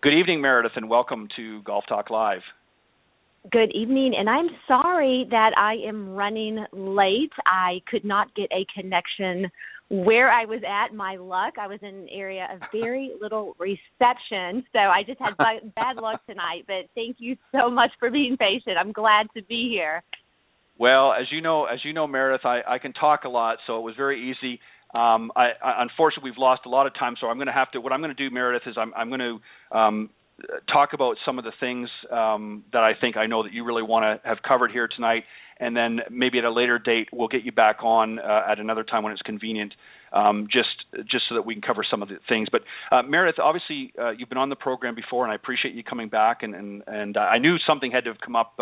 Good evening, Meredith, and welcome to Golf Talk Live. Good evening, and I'm sorry that I am running late. I could not get a connection where I was at. My luck, I was in an area of very little reception, so I just had bad luck tonight. But thank you so much for being patient. I'm glad to be here. Well, as you know, Meredith, I can talk a lot, so it was very easy. I unfortunately, we've lost a lot of time, so I'm going to have to. What I'm going to do, Meredith, is I'm going to talk about some of the things that I think I know that you really want to have covered here tonight, and then maybe at a later date we'll get you back on at another time when it's convenient, just so that we can cover some of the things. But Meredith, obviously you've been on the program before, and I appreciate you coming back. And I knew something had to have come up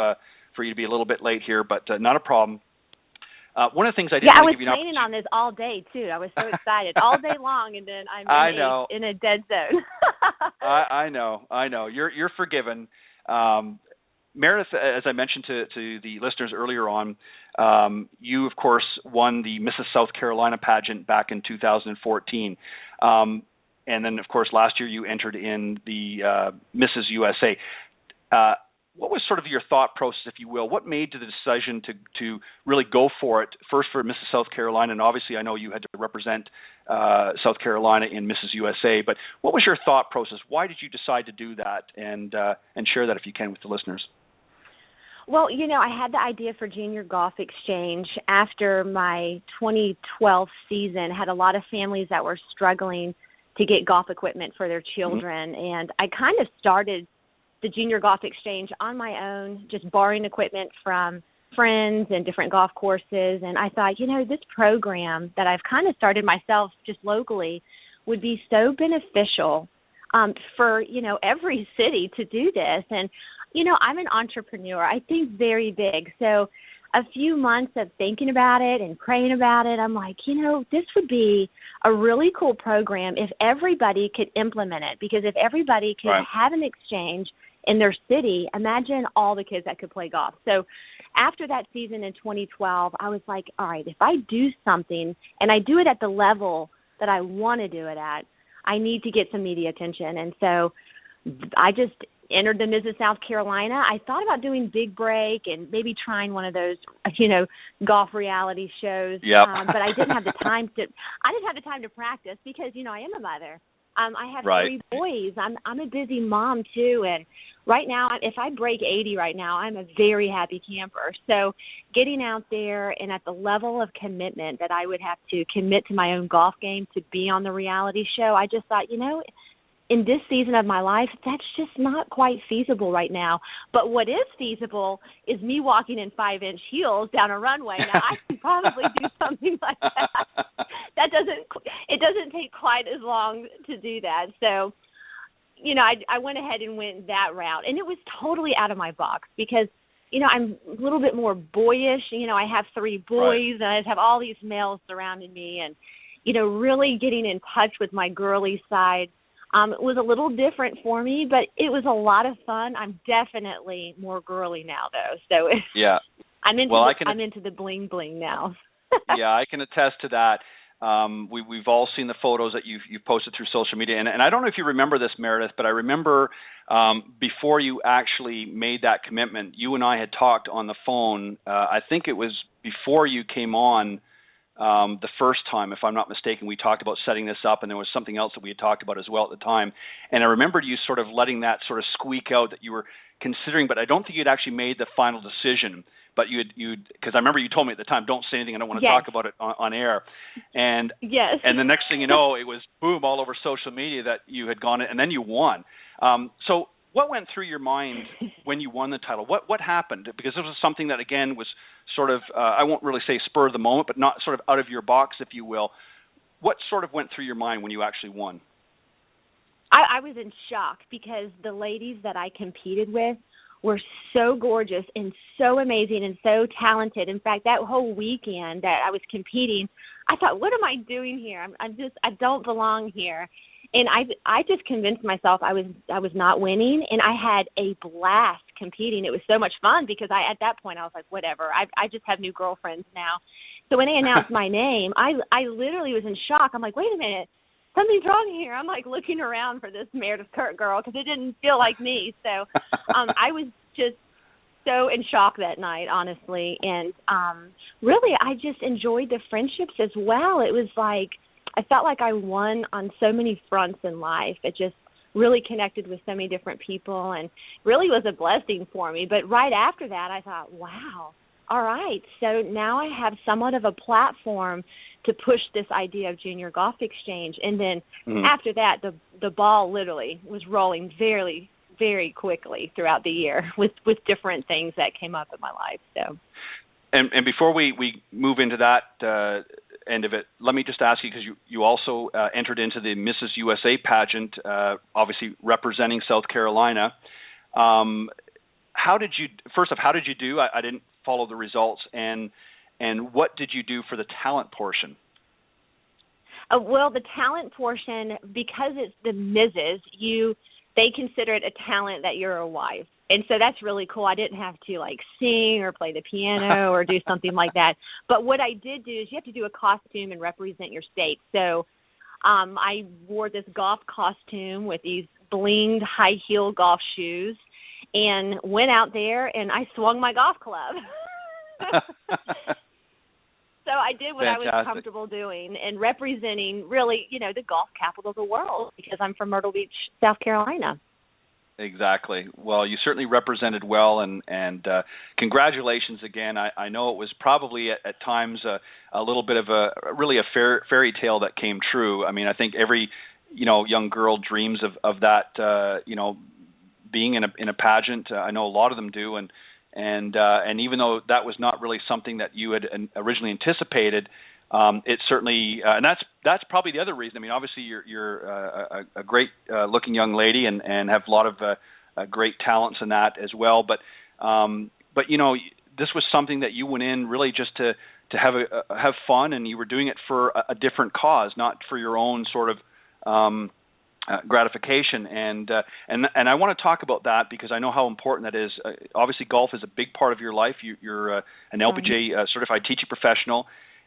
for you to be a little bit late here, but not a problem. One of the things I did I was give you an planning on this all day too. I was so excited all day long, and then I'm in a dead zone. I know. You're forgiven. Meredith, as I mentioned to the listeners earlier on, you of course won the Mrs. South Carolina pageant back in 2014, and then of course last year you entered in the Mrs. USA. What was sort of your thought process, if you will? What made the decision to really go for it, first for Mrs. South Carolina, and obviously I know you had to represent South Carolina in Mrs. USA, but what was your thought process? Why did you decide to do that, and share that if you can with the listeners? Well, I had the idea for Junior Golf Exchange after my 2012 season. Had a lot of families that were struggling to get golf equipment for their children, and I kind of started the Junior Golf Exchange on my own, just borrowing equipment from friends and different golf courses. And I thought, this program that I've kind of started myself just locally would be so beneficial for, every city to do this. And, I'm an entrepreneur. I think very big. So a few months of thinking about it and praying about it, I'm like, this would be a really cool program if everybody could implement it. Because if everybody could have an exchange in their city, imagine all the kids that could play golf. So after that season in 2012, I was like, all right, if I do something and I do it at the level that I want to do it at, I need to get some media attention. And so I just entered the Mrs. South Carolina. I thought about doing Big Break and maybe trying one of those, golf reality shows. Yep. But I didn't have the time to practice because, I am a mother. I have 3 boys. I'm a busy mom too, and right now, if I break 80 right now, I'm a very happy camper. So getting out there and at the level of commitment that I would have to commit to my own golf game to be on the reality show, I just thought, in this season of my life, that's just not quite feasible right now. But what is feasible is me walking in 5-inch heels down a runway. Now, I can probably do something like that. It doesn't take quite as long to do that. So, I went ahead and went that route. And it was totally out of my box because, I'm a little bit more boyish. I have 3 boys and I have all these males surrounding me. And, really getting in touch with my girly side, it was a little different for me, but it was a lot of fun. I'm definitely more girly now, though. So yeah, I'm into the bling bling now. Yeah, I can attest to that. We've all seen the photos that you've posted through social media, and I don't know if you remember this, Meredith, but I remember before you actually made that commitment, you and I had talked on the phone. I think it was before you came on. The first time, if I'm not mistaken, we talked about setting this up, and there was something else that we had talked about as well at the time. And I remembered you sort of letting that sort of squeak out that you were considering, but I don't think you'd actually made the final decision. but because I remember you told me at the time, don't say anything. I don't want to yes. talk about it on air. And yes. And the next thing you know, it was boom all over social media that you had gone, and then you won. So what went through your mind when you won the title? What happened? Because this was something that, again, was sort of, I won't really say spur of the moment, but not sort of out of your box, if you will. What sort of went through your mind when you actually won? I was in shock because the ladies that I competed with were so gorgeous and so amazing and so talented. In fact, that whole weekend that I was competing, I thought, what am I doing here? I don't belong here. And I just convinced myself I was not winning, and I had a blast competing. It was so much fun because at that point I was like, whatever. I just have new girlfriends now. So when they announced my name, I literally was in shock. I'm like, wait a minute, something's wrong here. I'm like looking around for this Meredith Kirk girl because it didn't feel like me. So I was just so in shock that night, honestly. And really, I just enjoyed the friendships as well. It was like I felt like I won on so many fronts in life. It just really connected with so many different people and really was a blessing for me. But right after that, I thought, wow, all right, so now I have somewhat of a platform to push this idea of Junior Golf Exchange. And then after that, the ball literally was rolling very, very quickly throughout the year with different things that came up in my life. So, and before we move into that end of it, let me just ask you, because you also entered into the Mrs. USA pageant, obviously representing South Carolina. How did you do? I didn't follow the results, and what did you do for the talent portion? Well, the talent portion, because it's the Mrs., they consider it a talent that you're a wife. And so that's really cool. I didn't have to sing or play the piano or do something like that. But what I did do is you have to do a costume and represent your state. So I wore this golf costume with these blinged high heel golf shoes and went out there and I swung my golf club. So I did what Fantastic. I was comfortable doing and representing really, the golf capital of the world because I'm from Myrtle Beach, South Carolina. Exactly. Well, you certainly represented well, and congratulations again. I know it was probably at times a little bit of a fairy tale that came true. I mean, I think every young girl dreams of that being in a pageant. I know a lot of them do, and even though that was not really something that you had originally anticipated, it certainly and that's probably the other reason. I mean, obviously you're a great looking young lady and have a lot of great talents in that as well. But this was something that you went in really just to have fun, and you were doing it for a different cause, not for your own sort of gratification. And I want to talk about that because I know how important that is. Obviously, golf is a big part of your life. You're an LPGA certified teaching professional.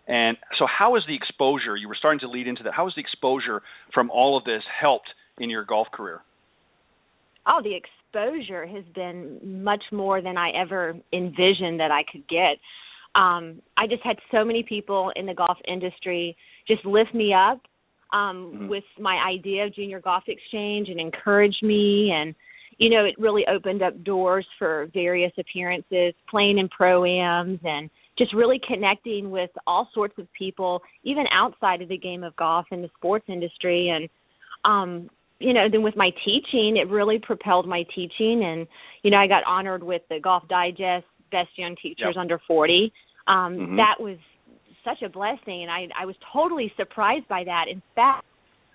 And so how is the exposure, you were starting to lead into that, how has the exposure from all of this helped in your golf career? Oh, the exposure has been much more than I ever envisioned that I could get. I just had so many people in the golf industry just lift me up with my idea of Junior Golf Exchange and encourage me. And, it really opened up doors for various appearances, playing in pro-ams and just really connecting with all sorts of people, even outside of the game of golf in the sports industry. And, then with my teaching, it really propelled my teaching. And, I got honored with the Golf Digest Best Young Teachers Under 40. That was such a blessing. And I was totally surprised by that. In fact,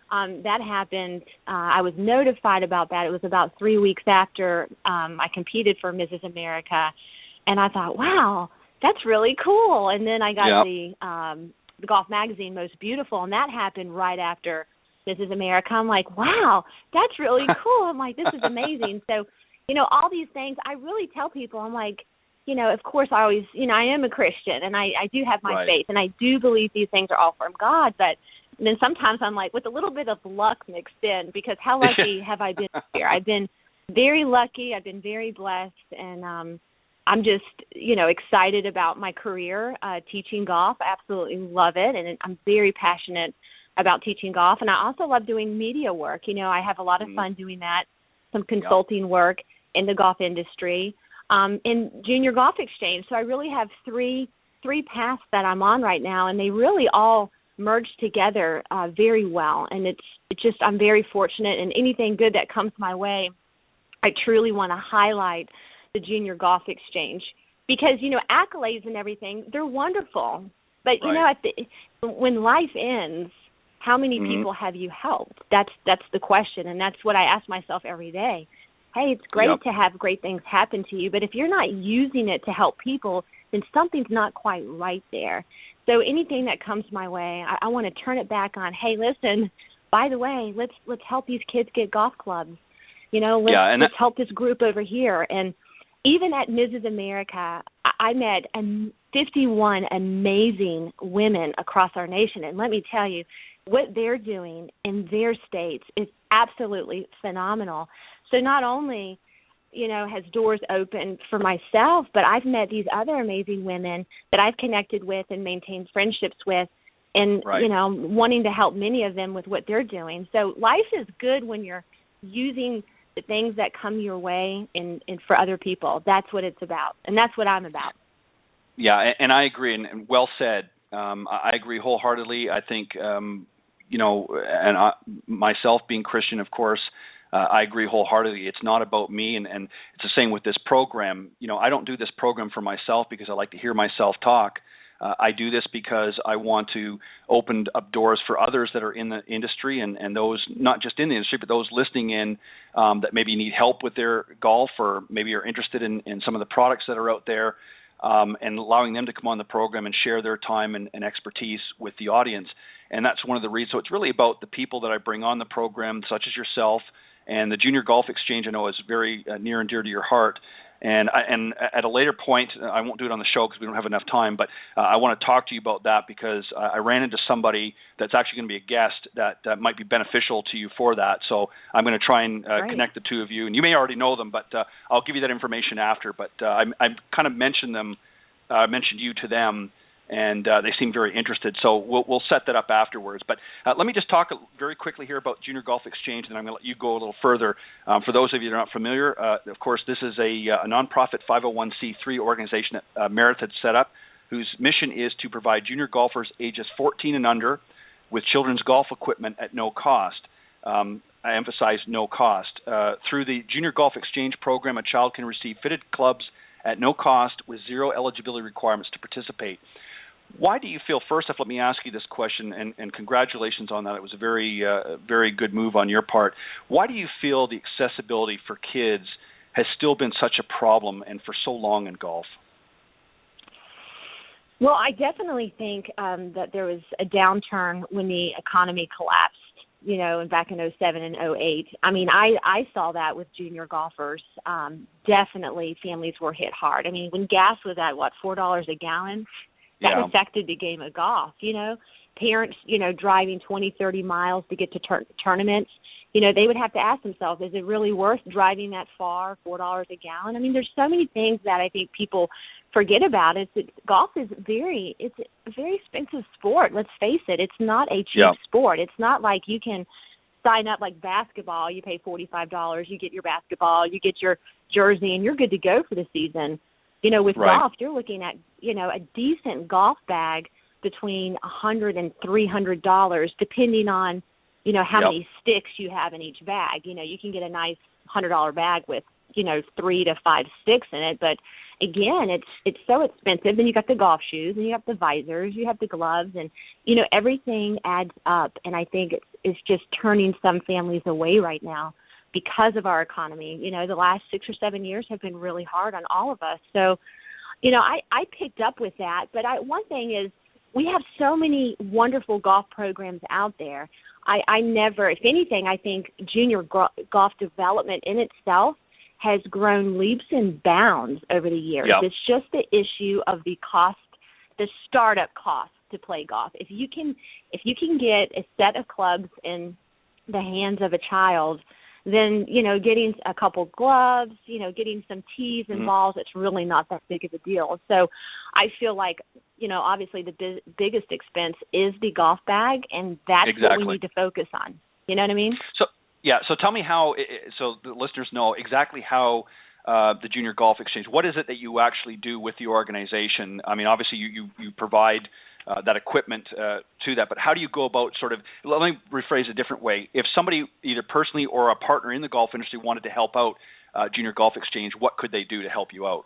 that happened. I was notified about that. It was about 3 weeks after I competed for Mrs. America. And I thought, wow, that's really cool. And then I got the Golf Magazine Most Beautiful, and that happened right after Mrs. America. I'm like, wow, that's really cool. I'm like, this is amazing. So, all these things, I really tell people, I'm like, of course I always, I am a Christian, and I do have my faith, and I do believe these things are all from God, but then sometimes I'm like, with a little bit of luck mixed in, because how lucky have I been here? I've been very lucky. I've been very blessed, and I'm just, excited about my career teaching golf. I absolutely love it, and I'm very passionate about teaching golf. And I also love doing media work. I have a lot of fun doing that, some consulting work in the golf industry. in Junior Golf Exchange. So I really have three paths that I'm on right now, and they really all merge together very well. And it's just, I'm very fortunate, and anything good that comes my way, I truly want to highlight the Junior Golf Exchange because, accolades and everything, they're wonderful. But, when life ends, how many people have you helped? That's the question, and that's what I ask myself every day. Hey, it's great to have great things happen to you, but if you're not using it to help people, then something's not quite right there. So anything that comes my way, I want to turn it back on. Hey, listen, by the way, let's help these kids get golf clubs. Let's help this group over here. And even at Mrs. America, I met 51 amazing women across our nation. And let me tell you, what they're doing in their states is absolutely phenomenal. So not only, has doors opened for myself, but I've met these other amazing women that I've connected with and maintained friendships with and, wanting to help many of them with what they're doing. So life is good when you're using the things that come your way and for other people. That's what it's about, and that's what I'm about. Yeah, and I agree, and well said. I agree wholeheartedly. I think, myself being Christian, of course, I agree wholeheartedly. It's not about me, and it's the same with this program. I don't do this program for myself because I like to hear myself talk. I do this because I want to open up doors for others that are in the industry and those not just in the industry, but those listening in that maybe need help with their golf or maybe are interested in some of the products that are out there, and allowing them to come on the program and share their time and expertise with the audience. And that's one of the reasons. So it's really about the people that I bring on the program, such as yourself. And the Junior Golf Exchange, I know, is very near and dear to your heart. And at a later point, I won't do it on the show because we don't have enough time, but I want to talk to you about that because I ran into somebody that's actually going to be a guest that might be beneficial to you for that. So I'm going to try and connect the two of you. And you may already know them, but I'll give you that information after. But I kind of mentioned you to them, and they seem very interested. So we'll set that up afterwards. But let me just talk very quickly here about Junior Golf Exchange, and I'm going to let you go a little further. For those of you that are not familiar, of course, this is a nonprofit 501c3 organization that Meredith had set up, whose mission is to provide junior golfers ages 14 and under with children's golf equipment at no cost. I emphasize no cost. Through the Junior Golf Exchange program, a child can receive fitted clubs at no cost with zero eligibility requirements to participate. Why do you feel, first off, let me ask you this question, and congratulations on that. It was a very, very good move on your part. Why do you feel the accessibility for kids has still been such a problem and for so long in golf? Well, I definitely think that there was a downturn when the economy collapsed, back in 07 and 08. I mean, I saw that with junior golfers. Definitely families were hit hard. I mean, when gas was at, $4 a gallon, that affected the game of golf, Parents, driving 20, 30 miles to get to tournaments, they would have to ask themselves, is it really worth driving that far, $4 a gallon? I mean, there's so many things that I think people forget about. Golf is it's a very expensive sport. Let's face it. It's not a cheap sport. It's not like you can sign up like basketball. You pay $45. You get your basketball. You get your jersey, and you're good to go for the season. With golf, you're looking at, a decent golf bag between $100 and $300, depending on, how many sticks you have in each bag. You can get a nice $100 bag with, 3 to 5 sticks in it. But again, it's so expensive. Then you got the golf shoes, and you have the visors, you have the gloves, and everything adds up. And I think it's just turning some families away right now because of our economy. The last 6 or 7 years have been really hard on all of us. So, I picked up with that. But one thing is, we have so many wonderful golf programs out there. I never, if anything, I think junior golf development in itself has grown leaps and bounds over the years. It's just the issue of the cost, the startup cost to play golf. If you can get a set of clubs in the hands of a child, then, getting a couple gloves, getting some tees and balls, it's really not that big of a deal. So I feel like, obviously the biggest expense is the golf bag, and that's what we need to focus on. You know what I mean? So tell me how, so the listeners know exactly how the Junior Golf Exchange? What is it that you actually do with the organization? I mean, obviously you provide that equipment to that, but how do you go about let me rephrase a different way. If somebody either personally or a partner in the golf industry wanted to help out Junior Golf Exchange, what could they do to help you out?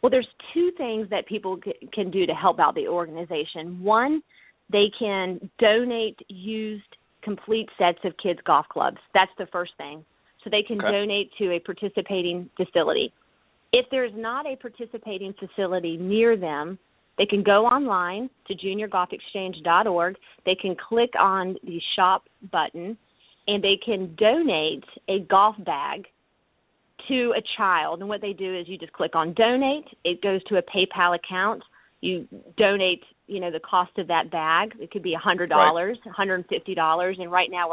Well, there's two things that people can do to help out the organization. One, they can donate used complete sets of kids' golf clubs. That's the first thing. So they can donate to a participating facility. If there's not a participating facility near them, they can go online to juniorgolfexchange.org. They can click on the shop button, and they can donate a golf bag to a child. And what they do is you just click on donate. It goes to a PayPal account. You donate, the cost of that bag. It could be $100, $150. And right now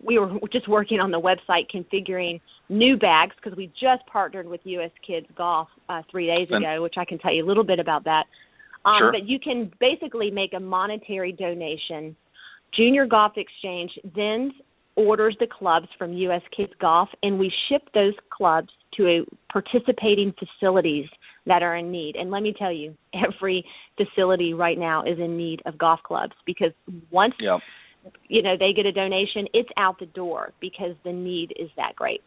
we were just working on the website configuring new bags because we just partnered with U.S. Kids Golf 3 days ago, which I can tell you a little bit about that. Sure. But you can basically make a monetary donation. Junior Golf Exchange then orders the clubs from U.S. Kids Golf, and we ship those clubs to participating facilities that are in need. And let me tell you, every facility right now is in need of golf clubs because once they get a donation, it's out the door because the need is that great.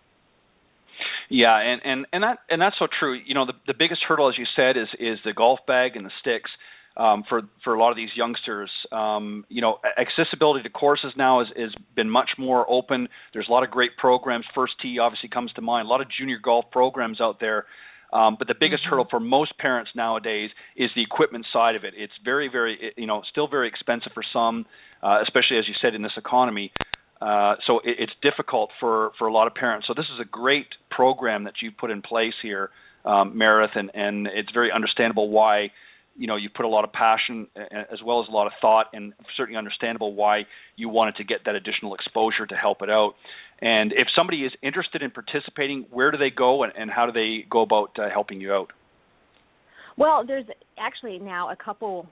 Yeah, and that's so true. The biggest hurdle, as you said, is the golf bag and the sticks. For a lot of these youngsters, accessibility to courses now has been much more open. There's a lot of great programs. First Tee obviously comes to mind. A lot of junior golf programs out there. But the biggest hurdle for most parents nowadays is the equipment side of it. It's very, very, still very expensive for some, especially as you said in this economy. So it's difficult for a lot of parents. So this is a great program that you've put in place here, Meredith, and it's very understandable why you put a lot of passion as well as a lot of thought, and certainly understandable why you wanted to get that additional exposure to help it out. And if somebody is interested in participating, where do they go and how do they go about helping you out? Well, there's actually now a couple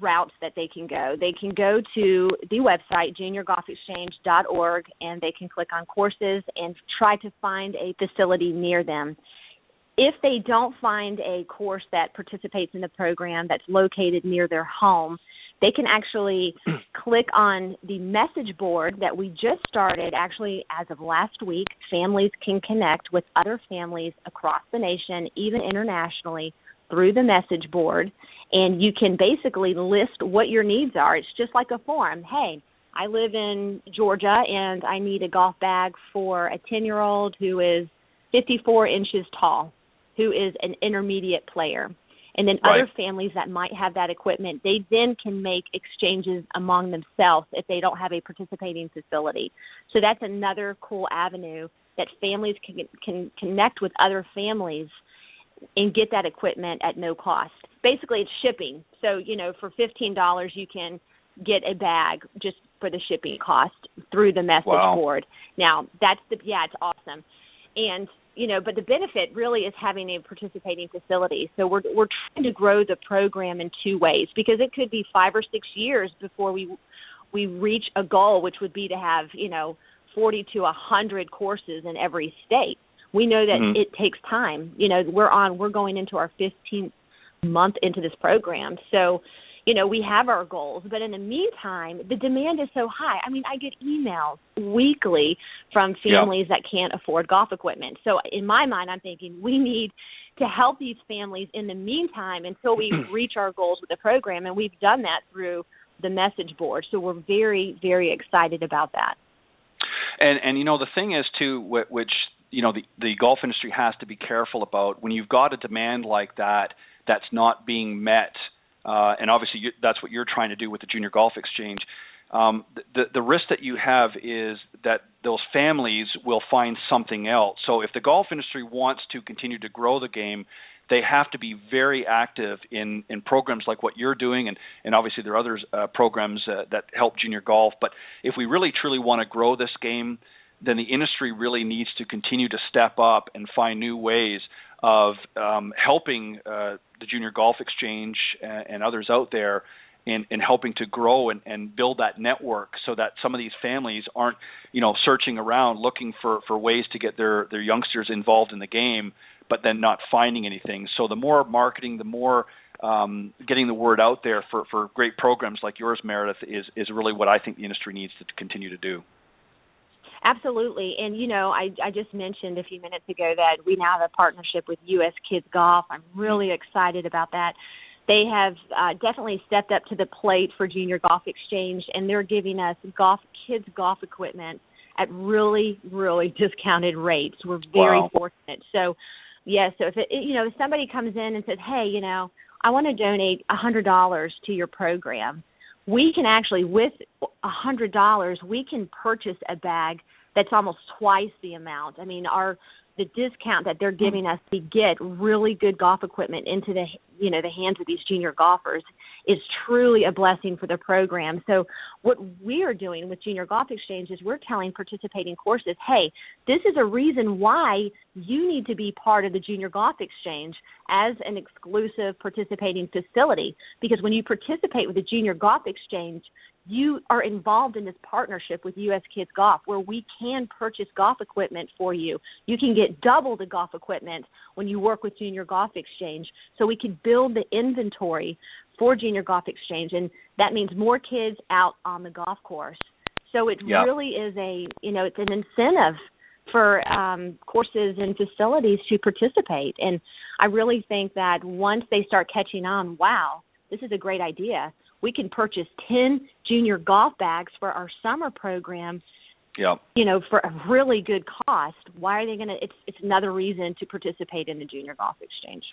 routes that they can go. They can go to the website, juniorgolfexchange.org, and they can click on courses and try to find a facility near them. If they don't find a course that participates in the program that's located near their home, they can actually click on the message board that we just started, actually, as of last week. Families can connect with other families across the nation, even internationally, through the message board, and you can basically list what your needs are. It's just like a form. Hey, I live in Georgia, and I need a golf bag for a 10-year-old who is 54 inches tall, who is an intermediate player. And then other families that might have that equipment, they then can make exchanges among themselves if they don't have a participating facility. So that's another cool avenue that families can connect with other families and get that equipment at no cost. Basically, it's shipping. So, for $15, you can get a bag just for the shipping cost through the message board. Now, it's awesome. And, but the benefit really is having a participating facility. So we're trying to grow the program in two ways, because it could be 5 or 6 years before we reach a goal, which would be to have, 40 to 100 courses in every state. We know that it takes time. We're going into our 15th month into this program. So, we have our goals. But in the meantime, the demand is so high. I mean, I get emails weekly from families that can't afford golf equipment. So in my mind, I'm thinking we need to help these families in the meantime until we reach our goals with the program. And we've done that through the message board. So we're very, very excited about that. And the thing is, too, which the golf industry has to be careful about, when you've got a demand like that that's not being met, and obviously that's what you're trying to do with the Junior Golf Exchange, the risk that you have is that those families will find something else. So if the golf industry wants to continue to grow the game, they have to be very active in programs like what you're doing, and obviously there are other programs that help junior golf. But if we really truly want to grow this game, then the industry really needs to continue to step up and find new ways of helping the Junior Golf Exchange and others out there in helping to grow and build that network, so that some of these families aren't, searching around looking for ways to get their youngsters involved in the game, but then not finding anything. So the more marketing, the more getting the word out there for great programs like yours, Meredith, is really what I think the industry needs to continue to do. Absolutely. And, I just mentioned a few minutes ago that we now have a partnership with U.S. Kids Golf. I'm really excited about that. They have definitely stepped up to the plate for Junior Golf Exchange, and they're giving us kids golf equipment at really, really discounted rates. We're very fortunate. So, so if somebody comes in and says, hey, I want to donate $100 to your program, we can actually, with $100, we can purchase a bag that's almost twice the amount. I mean, the discount that they're giving us to get really good golf equipment into the hands of these junior golfers is truly a blessing for the program. So what we are doing with Junior Golf Exchange is we're telling participating courses, hey, this is a reason why you need to be part of the Junior Golf Exchange as an exclusive participating facility, because when you participate with the Junior Golf Exchange, you are involved in this partnership with U.S. Kids Golf, where we can purchase golf equipment for you. You can get double the golf equipment when you work with Junior Golf Exchange. So we can build the inventory for Junior Golf Exchange, and that means more kids out on the golf course. So it really is it's an incentive for courses and facilities to participate. And I really think that once they start catching on, wow, this is a great idea, we can purchase 10 junior golf bags for our summer program, for a really good cost. Why are they going to? It's another reason to participate in the Junior Golf Exchange.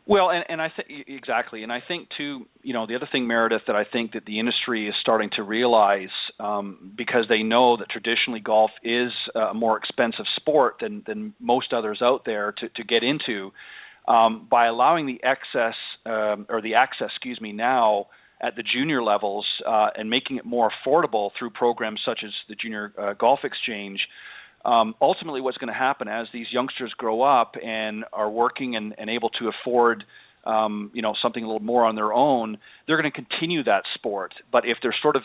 Well, and I think exactly, and I think too, the other thing, Meredith, that I think that the industry is starting to realize, because they know that traditionally golf is a more expensive sport than most others out there to get into, by allowing the access now at the junior levels and making it more affordable through programs such as the Junior Golf Exchange. Ultimately, what's going to happen as these youngsters grow up and are working and able to afford, something a little more on their own, they're going to continue that sport. But if they're sort of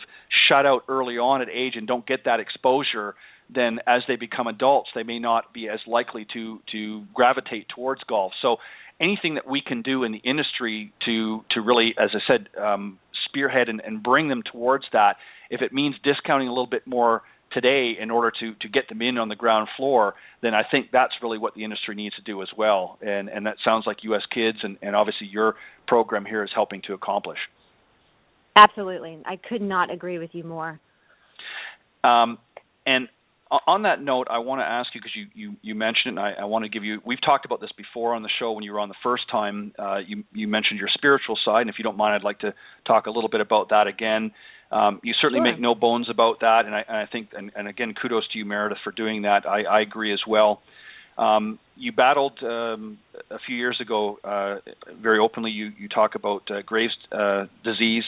shut out early on at age and don't get that exposure, then as they become adults, they may not be as likely to gravitate towards golf. So anything that we can do in the industry to really, as I said, spearhead and bring them towards that, if it means discounting a little bit more today in order to get them in on the ground floor, then I think that's really what the industry needs to do as well. And that sounds like U.S. Kids and obviously your program here is helping to accomplish. Absolutely. I could not agree with you more. And on that note, I want to ask you, because you mentioned it, and I want to give you, we've talked about this before on the show when you were on the first time. You mentioned your spiritual side, and if you don't mind, I'd like to talk a little bit about that again. You certainly make no bones about that, and I think, and again, kudos to you, Meredith, for doing that. I agree as well. You battled a few years ago, very openly, you talk about Graves' disease,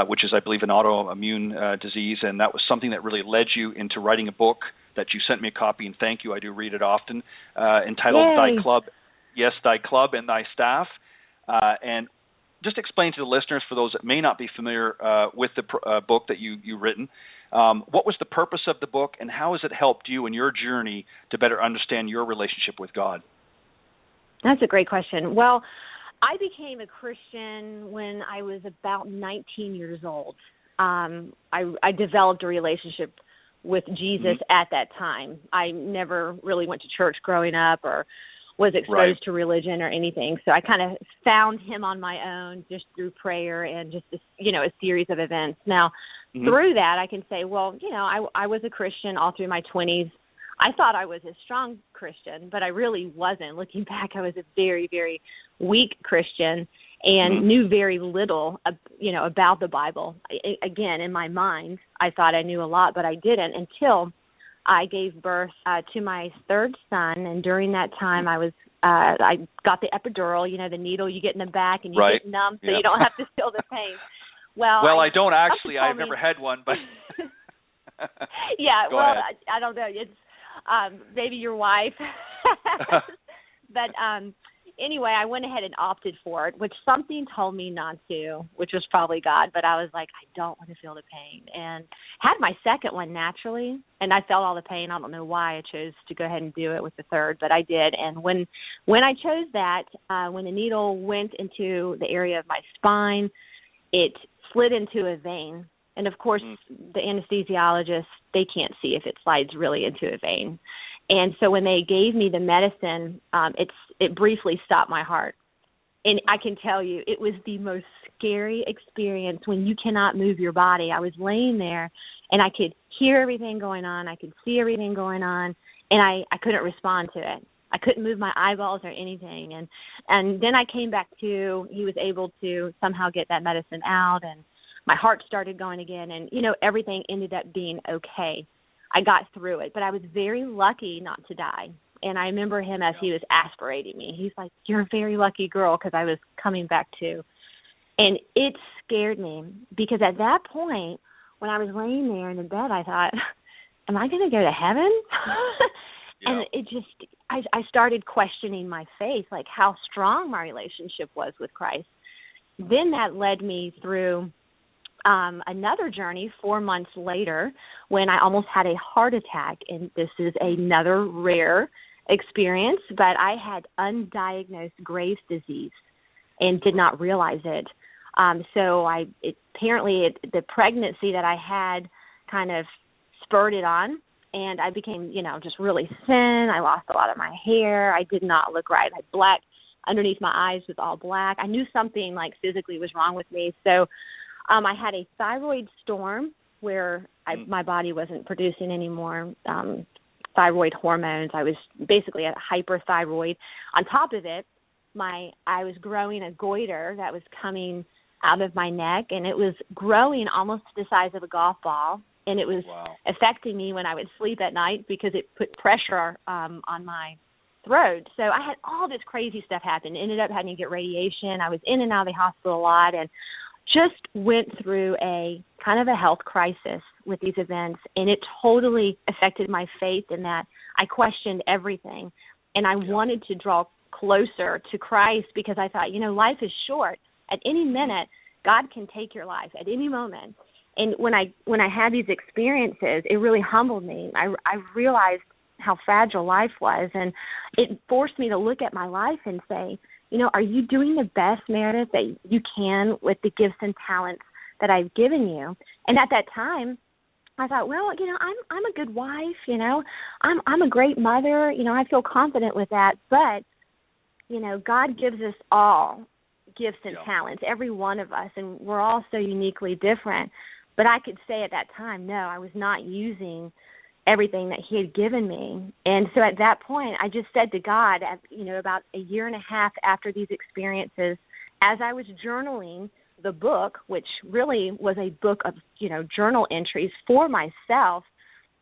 which is, I believe, an autoimmune disease, and that was something that really led you into writing a book that you sent me a copy, and thank you, I do read it often, entitled Thy Club, Yes, Thy Club and Thy Staff. And just explain to the listeners, for those that may not be familiar with the book that you've written, what was the purpose of the book, and how has it helped you in your journey to better understand your relationship with God? That's a great question. Well, I became a Christian when I was about 19 years old. I developed a relationship with Jesus at that time. I never really went to church growing up or was exposed to religion or anything. So I kind of found him on my own just through prayer and just a series of events. Now, through that, I can say, well, I was a Christian all through my 20s. I thought I was a strong Christian, but I really wasn't. Looking back, I was a very, very weak Christian and knew very little, about the Bible. Again, in my mind, I thought I knew a lot, but I didn't until I gave birth to my third son. And during that time, I got the epidural, the needle you get in the back and you get numb so you don't have to feel the pain. Well, I don't actually. I've never had one, but yeah. Go ahead. I don't know. It's maybe your wife, but anyway, I went ahead and opted for it, which something told me not to, which was probably God. But I was like, I don't want to feel the pain. And had my second one naturally, and I felt all the pain. I don't know why I chose to go ahead and do it with the third, but I did. And when I chose that, when the needle went into the area of my spine, it slid into a vein. And, of course, the anesthesiologist, they can't see if it slides really into a vein. And so when they gave me the medicine, it briefly stopped my heart. And I can tell you, it was the most scary experience when you cannot move your body. I was laying there, and I could hear everything going on. I could see everything going on, and I couldn't respond to it. I couldn't move my eyeballs or anything. And then I came back to, he was able to somehow get that medicine out, and my heart started going again. And, everything ended up being okay. I got through it, but I was very lucky not to die. And I remember him as he was aspirating me. He's like, you're a very lucky girl, because I was coming back to. And it scared me, because at that point, when I was laying there in the bed, I thought, am I going to go to heaven? And it just, I started questioning my faith, like how strong my relationship was with Christ. Then that led me through another journey 4 months later, when I almost had a heart attack. And this is another rare experience, but I had undiagnosed Graves' disease and did not realize it. So the pregnancy that I had kind of spurred it on, and I became, just really thin. I lost a lot of my hair. I did not look right. I had black underneath my eyes, was all black. I knew something like physically was wrong with me. So I had a thyroid storm where my body wasn't producing any more thyroid hormones. I was basically a hyperthyroid. On top of it, I was growing a goiter that was coming out of my neck, and it was growing almost the size of a golf ball, and it was affecting me when I would sleep at night because it put pressure on my throat. So I had all this crazy stuff happen. Ended up having to get radiation. I was in and out of the hospital a lot, and just went through a kind of a health crisis with these events, and it totally affected my faith in that I questioned everything, and I wanted to draw closer to Christ, because I thought, life is short. At any minute, God can take your life at any moment. And when I had these experiences, it really humbled me. I realized how fragile life was, and it forced me to look at my life and say, are you doing the best, Meredith, that you can with the gifts and talents that I've given you? And at that time, I thought, well, I'm a good wife, I'm a great mother, I feel confident with that. But, God gives us all gifts and talents, every one of us, and we're all so uniquely different. But I could say at that time, no, I was not using everything that he had given me. And so at that point, I just said to God, about a year and a half after these experiences, as I was journaling the book, which really was a book of, journal entries for myself,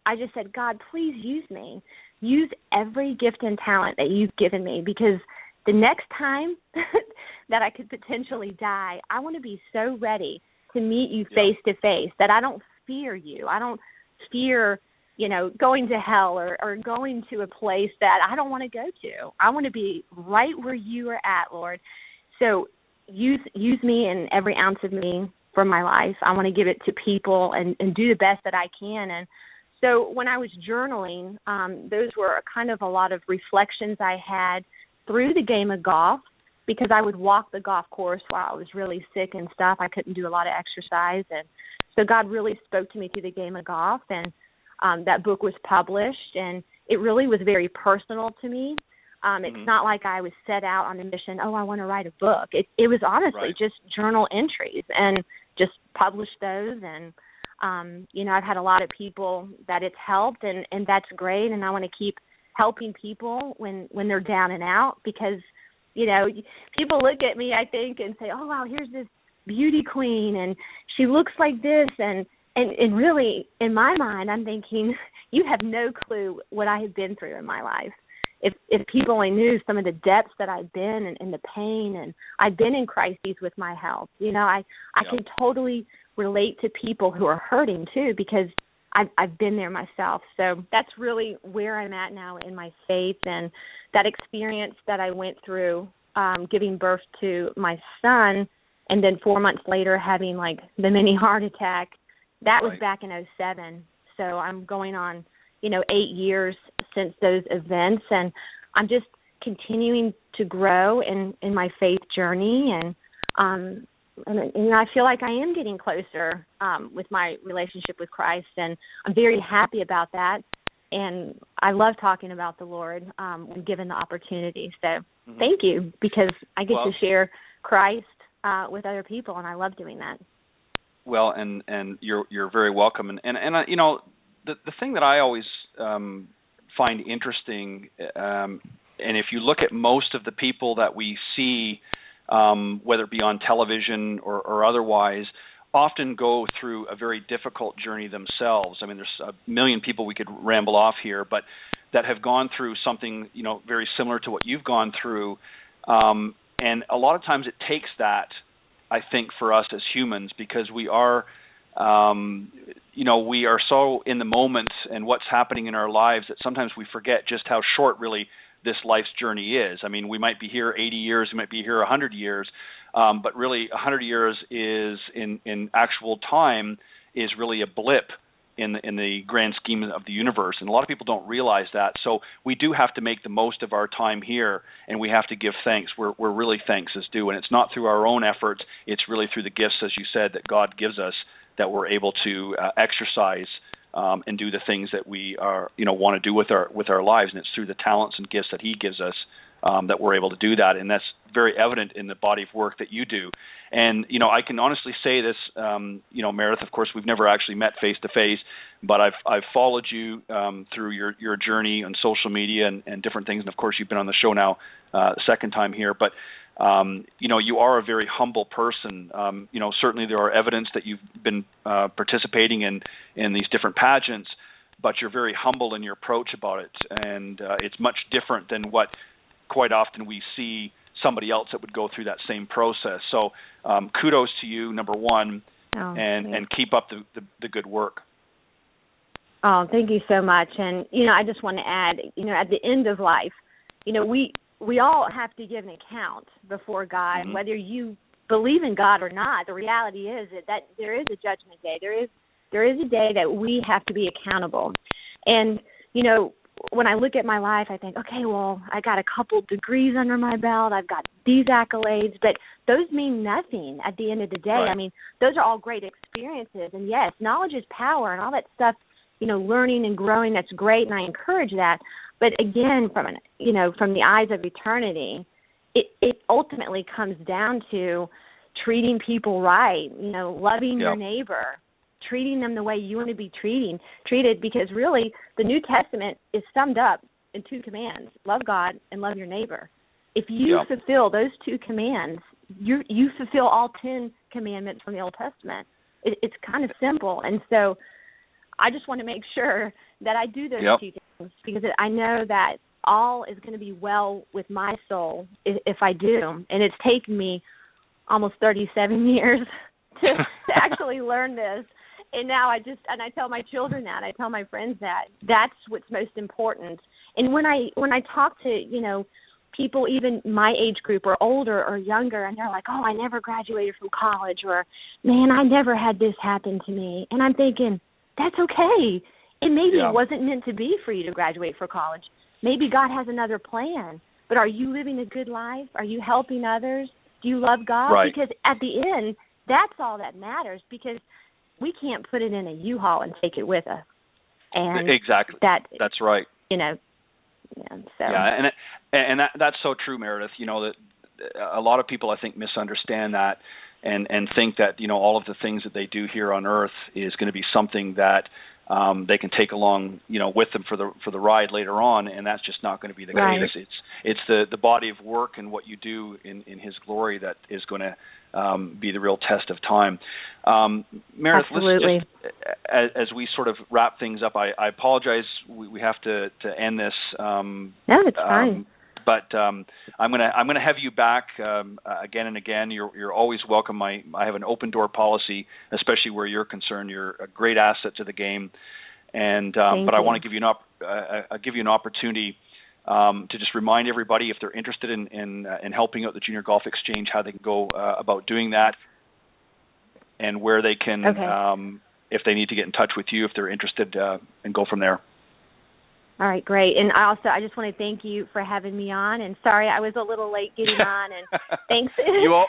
I just said, God, please use me. Use every gift and talent that you've given me, because the next time that I could potentially die, I want to be so ready to meet you face to face that I don't fear you. I don't fear going to hell or going to a place that I don't want to go to. I want to be right where you are at, Lord. So use me and every ounce of me for my life. I want to give it to people and do the best that I can. And so when I was journaling, those were kind of a lot of reflections I had through the game of golf, because I would walk the golf course while I was really sick and stuff. I couldn't do a lot of exercise. And so God really spoke to me through the game of golf, and that book was published, and it really was very personal to me. It's not like I was set out on a mission, I want to write a book. It was honestly just journal entries, and just published those. And, I've had a lot of people that it's helped, and that's great. And I want to keep helping people when they're down and out, because, people look at me, I think, and say, oh, wow, here's this beauty queen, and she looks like this. And really, in my mind, I'm thinking, you have no clue what I have been through in my life. If people only knew some of the depths that I've been and the pain, and I've been in crises with my health. I can totally relate to people who are hurting too, because I've been there myself. So that's really where I'm at now in my faith, and that experience that I went through giving birth to my son, and then 4 months later having like the mini heart attack. That was back in 2007. So I'm going on, 8 years since those events, and I'm just continuing to grow in my faith journey, and I feel like I am getting closer with my relationship with Christ, and I'm very happy about that. And I love talking about the Lord when given the opportunity. So thank you, because I get to share Christ with other people, and I love doing that. Well, and you're very welcome. And the thing that I always find interesting, and if you look at most of the people that we see, whether it be on television or otherwise, often go through a very difficult journey themselves. I mean, there's a million people we could ramble off here, but that have gone through something, very similar to what you've gone through. And a lot of times it takes that, I think, for us as humans, because we are, we are so in the moment and what's happening in our lives that sometimes we forget just how short really this life's journey is. I mean, we might be here 80 years, we might be here 100 years, but really 100 years is in actual time is really a blip in the grand scheme of the universe, and a lot of people don't realize that. So we do have to make the most of our time here, and we have to give thanks. We're really thanks is due, and it's not through our own efforts. It's really through the gifts, as you said, that God gives us, that we're able to exercise and do the things that we are want to do with our lives, and it's through the talents and gifts that He gives us that we're able to do that, and that's very evident in the body of work that you do. And I can honestly say this, Meredith. Of course, we've never actually met face to face, but I've followed you through your journey on social media and different things. And of course, you've been on the show now second time here. But you are a very humble person. Certainly there are evidence that you've been participating in these different pageants, but you're very humble in your approach about it, and it's much different than what quite often we see somebody else that would go through that same process. So kudos to you, number one, and keep up the good work. Oh, thank you so much. And, I just want to add, at the end of life, we all have to give an account before God, and whether you believe in God or not, the reality is that there is a judgment day. There is a day that we have to be accountable. And, when I look at my life, I think, okay, well, I got a couple degrees under my belt. I've got these accolades, but those mean nothing at the end of the day. Right. I mean, those are all great experiences. And yes, knowledge is power and all that stuff, learning and growing, that's great, and I encourage that. But again, from the eyes of eternity, it ultimately comes down to treating people right, loving your neighbor, treating them the way you want to be treated, because really the New Testament is summed up in 2 commands: love God and love your neighbor. If you fulfill those 2 commands, you fulfill all 10 commandments from the Old Testament. It's kind of simple. And so I just want to make sure that I do those 2 things, because I know that all is going to be well with my soul if I do. And it's taken me almost 37 years to actually learn this. And now I tell my children that, I tell my friends that. That's what's most important. And when I talk to, people even my age group or older or younger, and they're like, oh, I never graduated from college, or, man, I never had this happen to me. And I'm thinking, that's okay. And maybe it wasn't meant to be for you to graduate for college. Maybe God has another plan. But are you living a good life? Are you helping others? Do you love God? Right. Because at the end, that's all that matters, because we can't put it in a U-Haul and take it with us. And exactly. That's right. That's so true, Meredith. That a lot of people, I think, misunderstand that and think that all of the things that they do here on Earth is going to be something that they can take along, with them for the ride later on, and that's just not going to be the case. It's the body of work and what you do in His glory that is going to be the real test of time. Meredith, absolutely. Let's just, as we sort of wrap things up, I apologize. We have to end this. No, it's fine. But I'm gonna have you back again and again. You're always welcome. I have an open door policy, especially where you're concerned. You're a great asset to the game, and but I want to give you an opportunity to just remind everybody if they're interested in helping out the Junior Golf Exchange, how they can go about doing that, and where they can, if they need to get in touch with you, if they're interested, and go from there. All right, great. And I just want to thank you for having me on. And sorry I was a little late getting on. And thanks,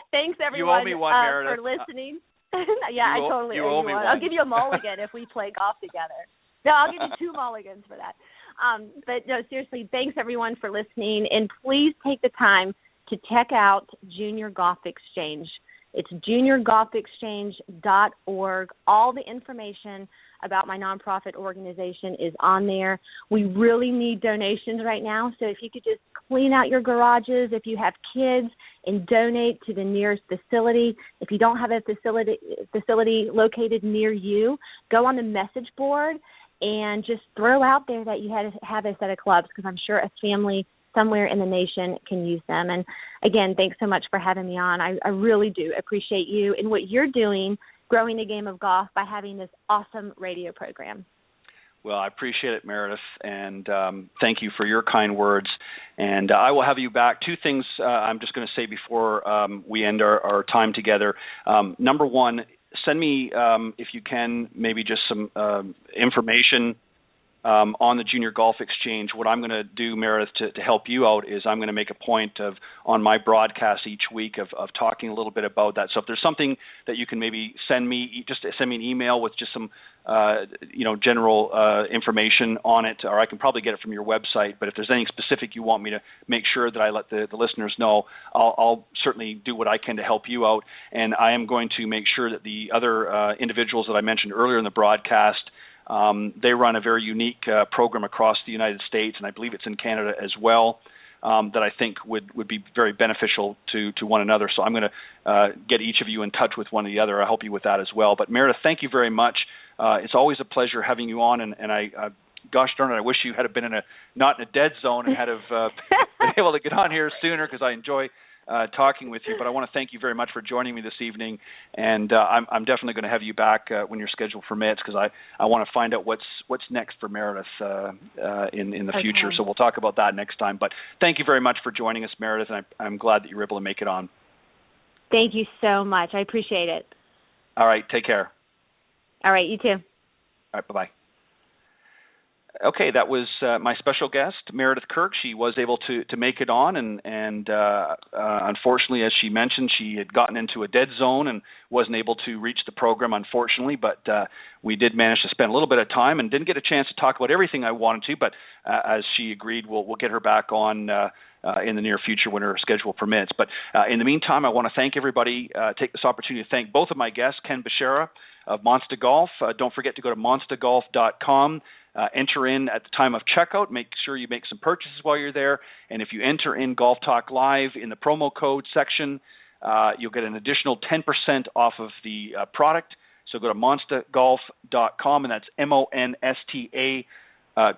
thanks everyone you owe me one, Meredith. for listening. I totally owe you one. I'll give you a mulligan if we play golf together. No, I'll give you 2 mulligans for that. But no, seriously, thanks everyone for listening. And please take the time to check out Junior Golf Exchange. It's juniorgolfexchange.org. All the information about my nonprofit organization is on there. We really need donations right now, so if you could just clean out your garages, if you have kids, and donate to the nearest facility. If you don't have a facility located near you, go on the message board and just throw out there that you have a set of clubs, because I'm sure a family somewhere in the nation can use them. And again, thanks so much for having me on. I really do appreciate you and what you're doing, growing the game of golf by having this awesome radio program. Well, I appreciate it, Meredith, and thank you for your kind words. And I will have you back. 2 things I'm just going to say before we end our time together. Number one, send me, if you can, maybe just some information on the Junior Golf Exchange. What I'm going to do, Meredith, to help you out is I'm going to make a point of, on my broadcast each week, of talking a little bit about that. So if there's something that you can maybe send me, just send me an email with just some general information on it, or I can probably get it from your website. But if there's anything specific you want me to make sure that I let the listeners know, I'll certainly do what I can to help you out. And I am going to make sure that the other individuals that I mentioned earlier in the broadcast, they run a very unique program across the United States, and I believe it's in Canada as well, that I think would be very beneficial to one another. So I'm going to get each of you in touch with one or the other. I'll help you with that as well. But Meredith, thank you very much. It's always a pleasure having you on, and I gosh darn it, I wish you had been not in a dead zone and had been able to get on here sooner, because I enjoy talking with you. But I want to thank you very much for joining me this evening, and I'm definitely going to have you back when your schedule permits, because I want to find out what's next for Meredith in the future. So we'll talk about that next time. But thank you very much for joining us, Meredith, and I'm glad that you were able to make it on. Thank you so much. I appreciate it. All right, take care. All right, you too. All right, bye-bye. Okay, that was my special guest, Meredith Kirk. She was able to make it on, and unfortunately, as she mentioned, she had gotten into a dead zone and wasn't able to reach the program, unfortunately, but we did manage to spend a little bit of time and didn't get a chance to talk about everything I wanted to, but as she agreed, we'll get her back on in the near future when her schedule permits. But in the meantime, I want to thank everybody, take this opportunity to thank both of my guests, Ken Bishara of Monsta Golf. Don't forget to go to monstagolf.com. Enter in at the time of checkout. Make sure you make some purchases while you're there. And if you enter in Golf Talk Live in the promo code section, you'll get an additional 10% off of the product. So go to monstagolf.com, and that's MONSTA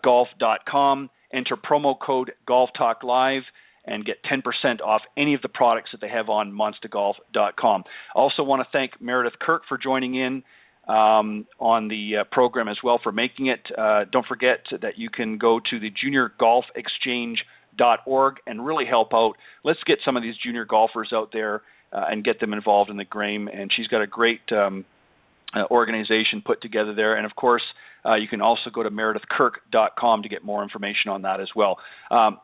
golf.com. Enter promo code Golf Talk Live and get 10% off any of the products that they have on monstagolf.com. Also want to thank Meredith Kirk for joining in on the program as well, for making it. Don't forget that you can go to the juniorgolfexchange.org and really help out. Let's get some of these junior golfers out there and get them involved in the game. And she's got a great organization put together there. And, of course, you can also go to meredithkirk.com to get more information on that as well.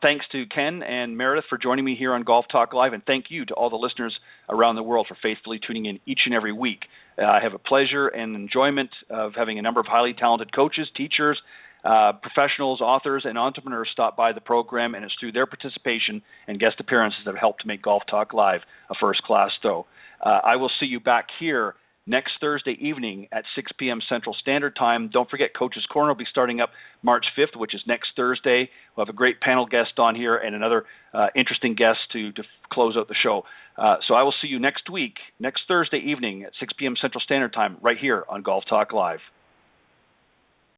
Thanks to Ken and Meredith for joining me here on Golf Talk Live, and thank you to all the listeners around the world for faithfully tuning in each and every week. I have a pleasure and enjoyment of having a number of highly talented coaches, teachers, professionals, authors, and entrepreneurs stop by the program, and it's through their participation and guest appearances that have helped to make Golf Talk Live a first-class show. I will see you back here next Thursday evening at 6 p.m. Central Standard Time. Don't forget, Coach's Corner will be starting up March 5th, which is next Thursday. We'll have a great panel guest on here and another interesting guest to close out the show. So I will see you next week, next Thursday evening at 6 p.m. Central Standard Time, right here on Golf Talk Live.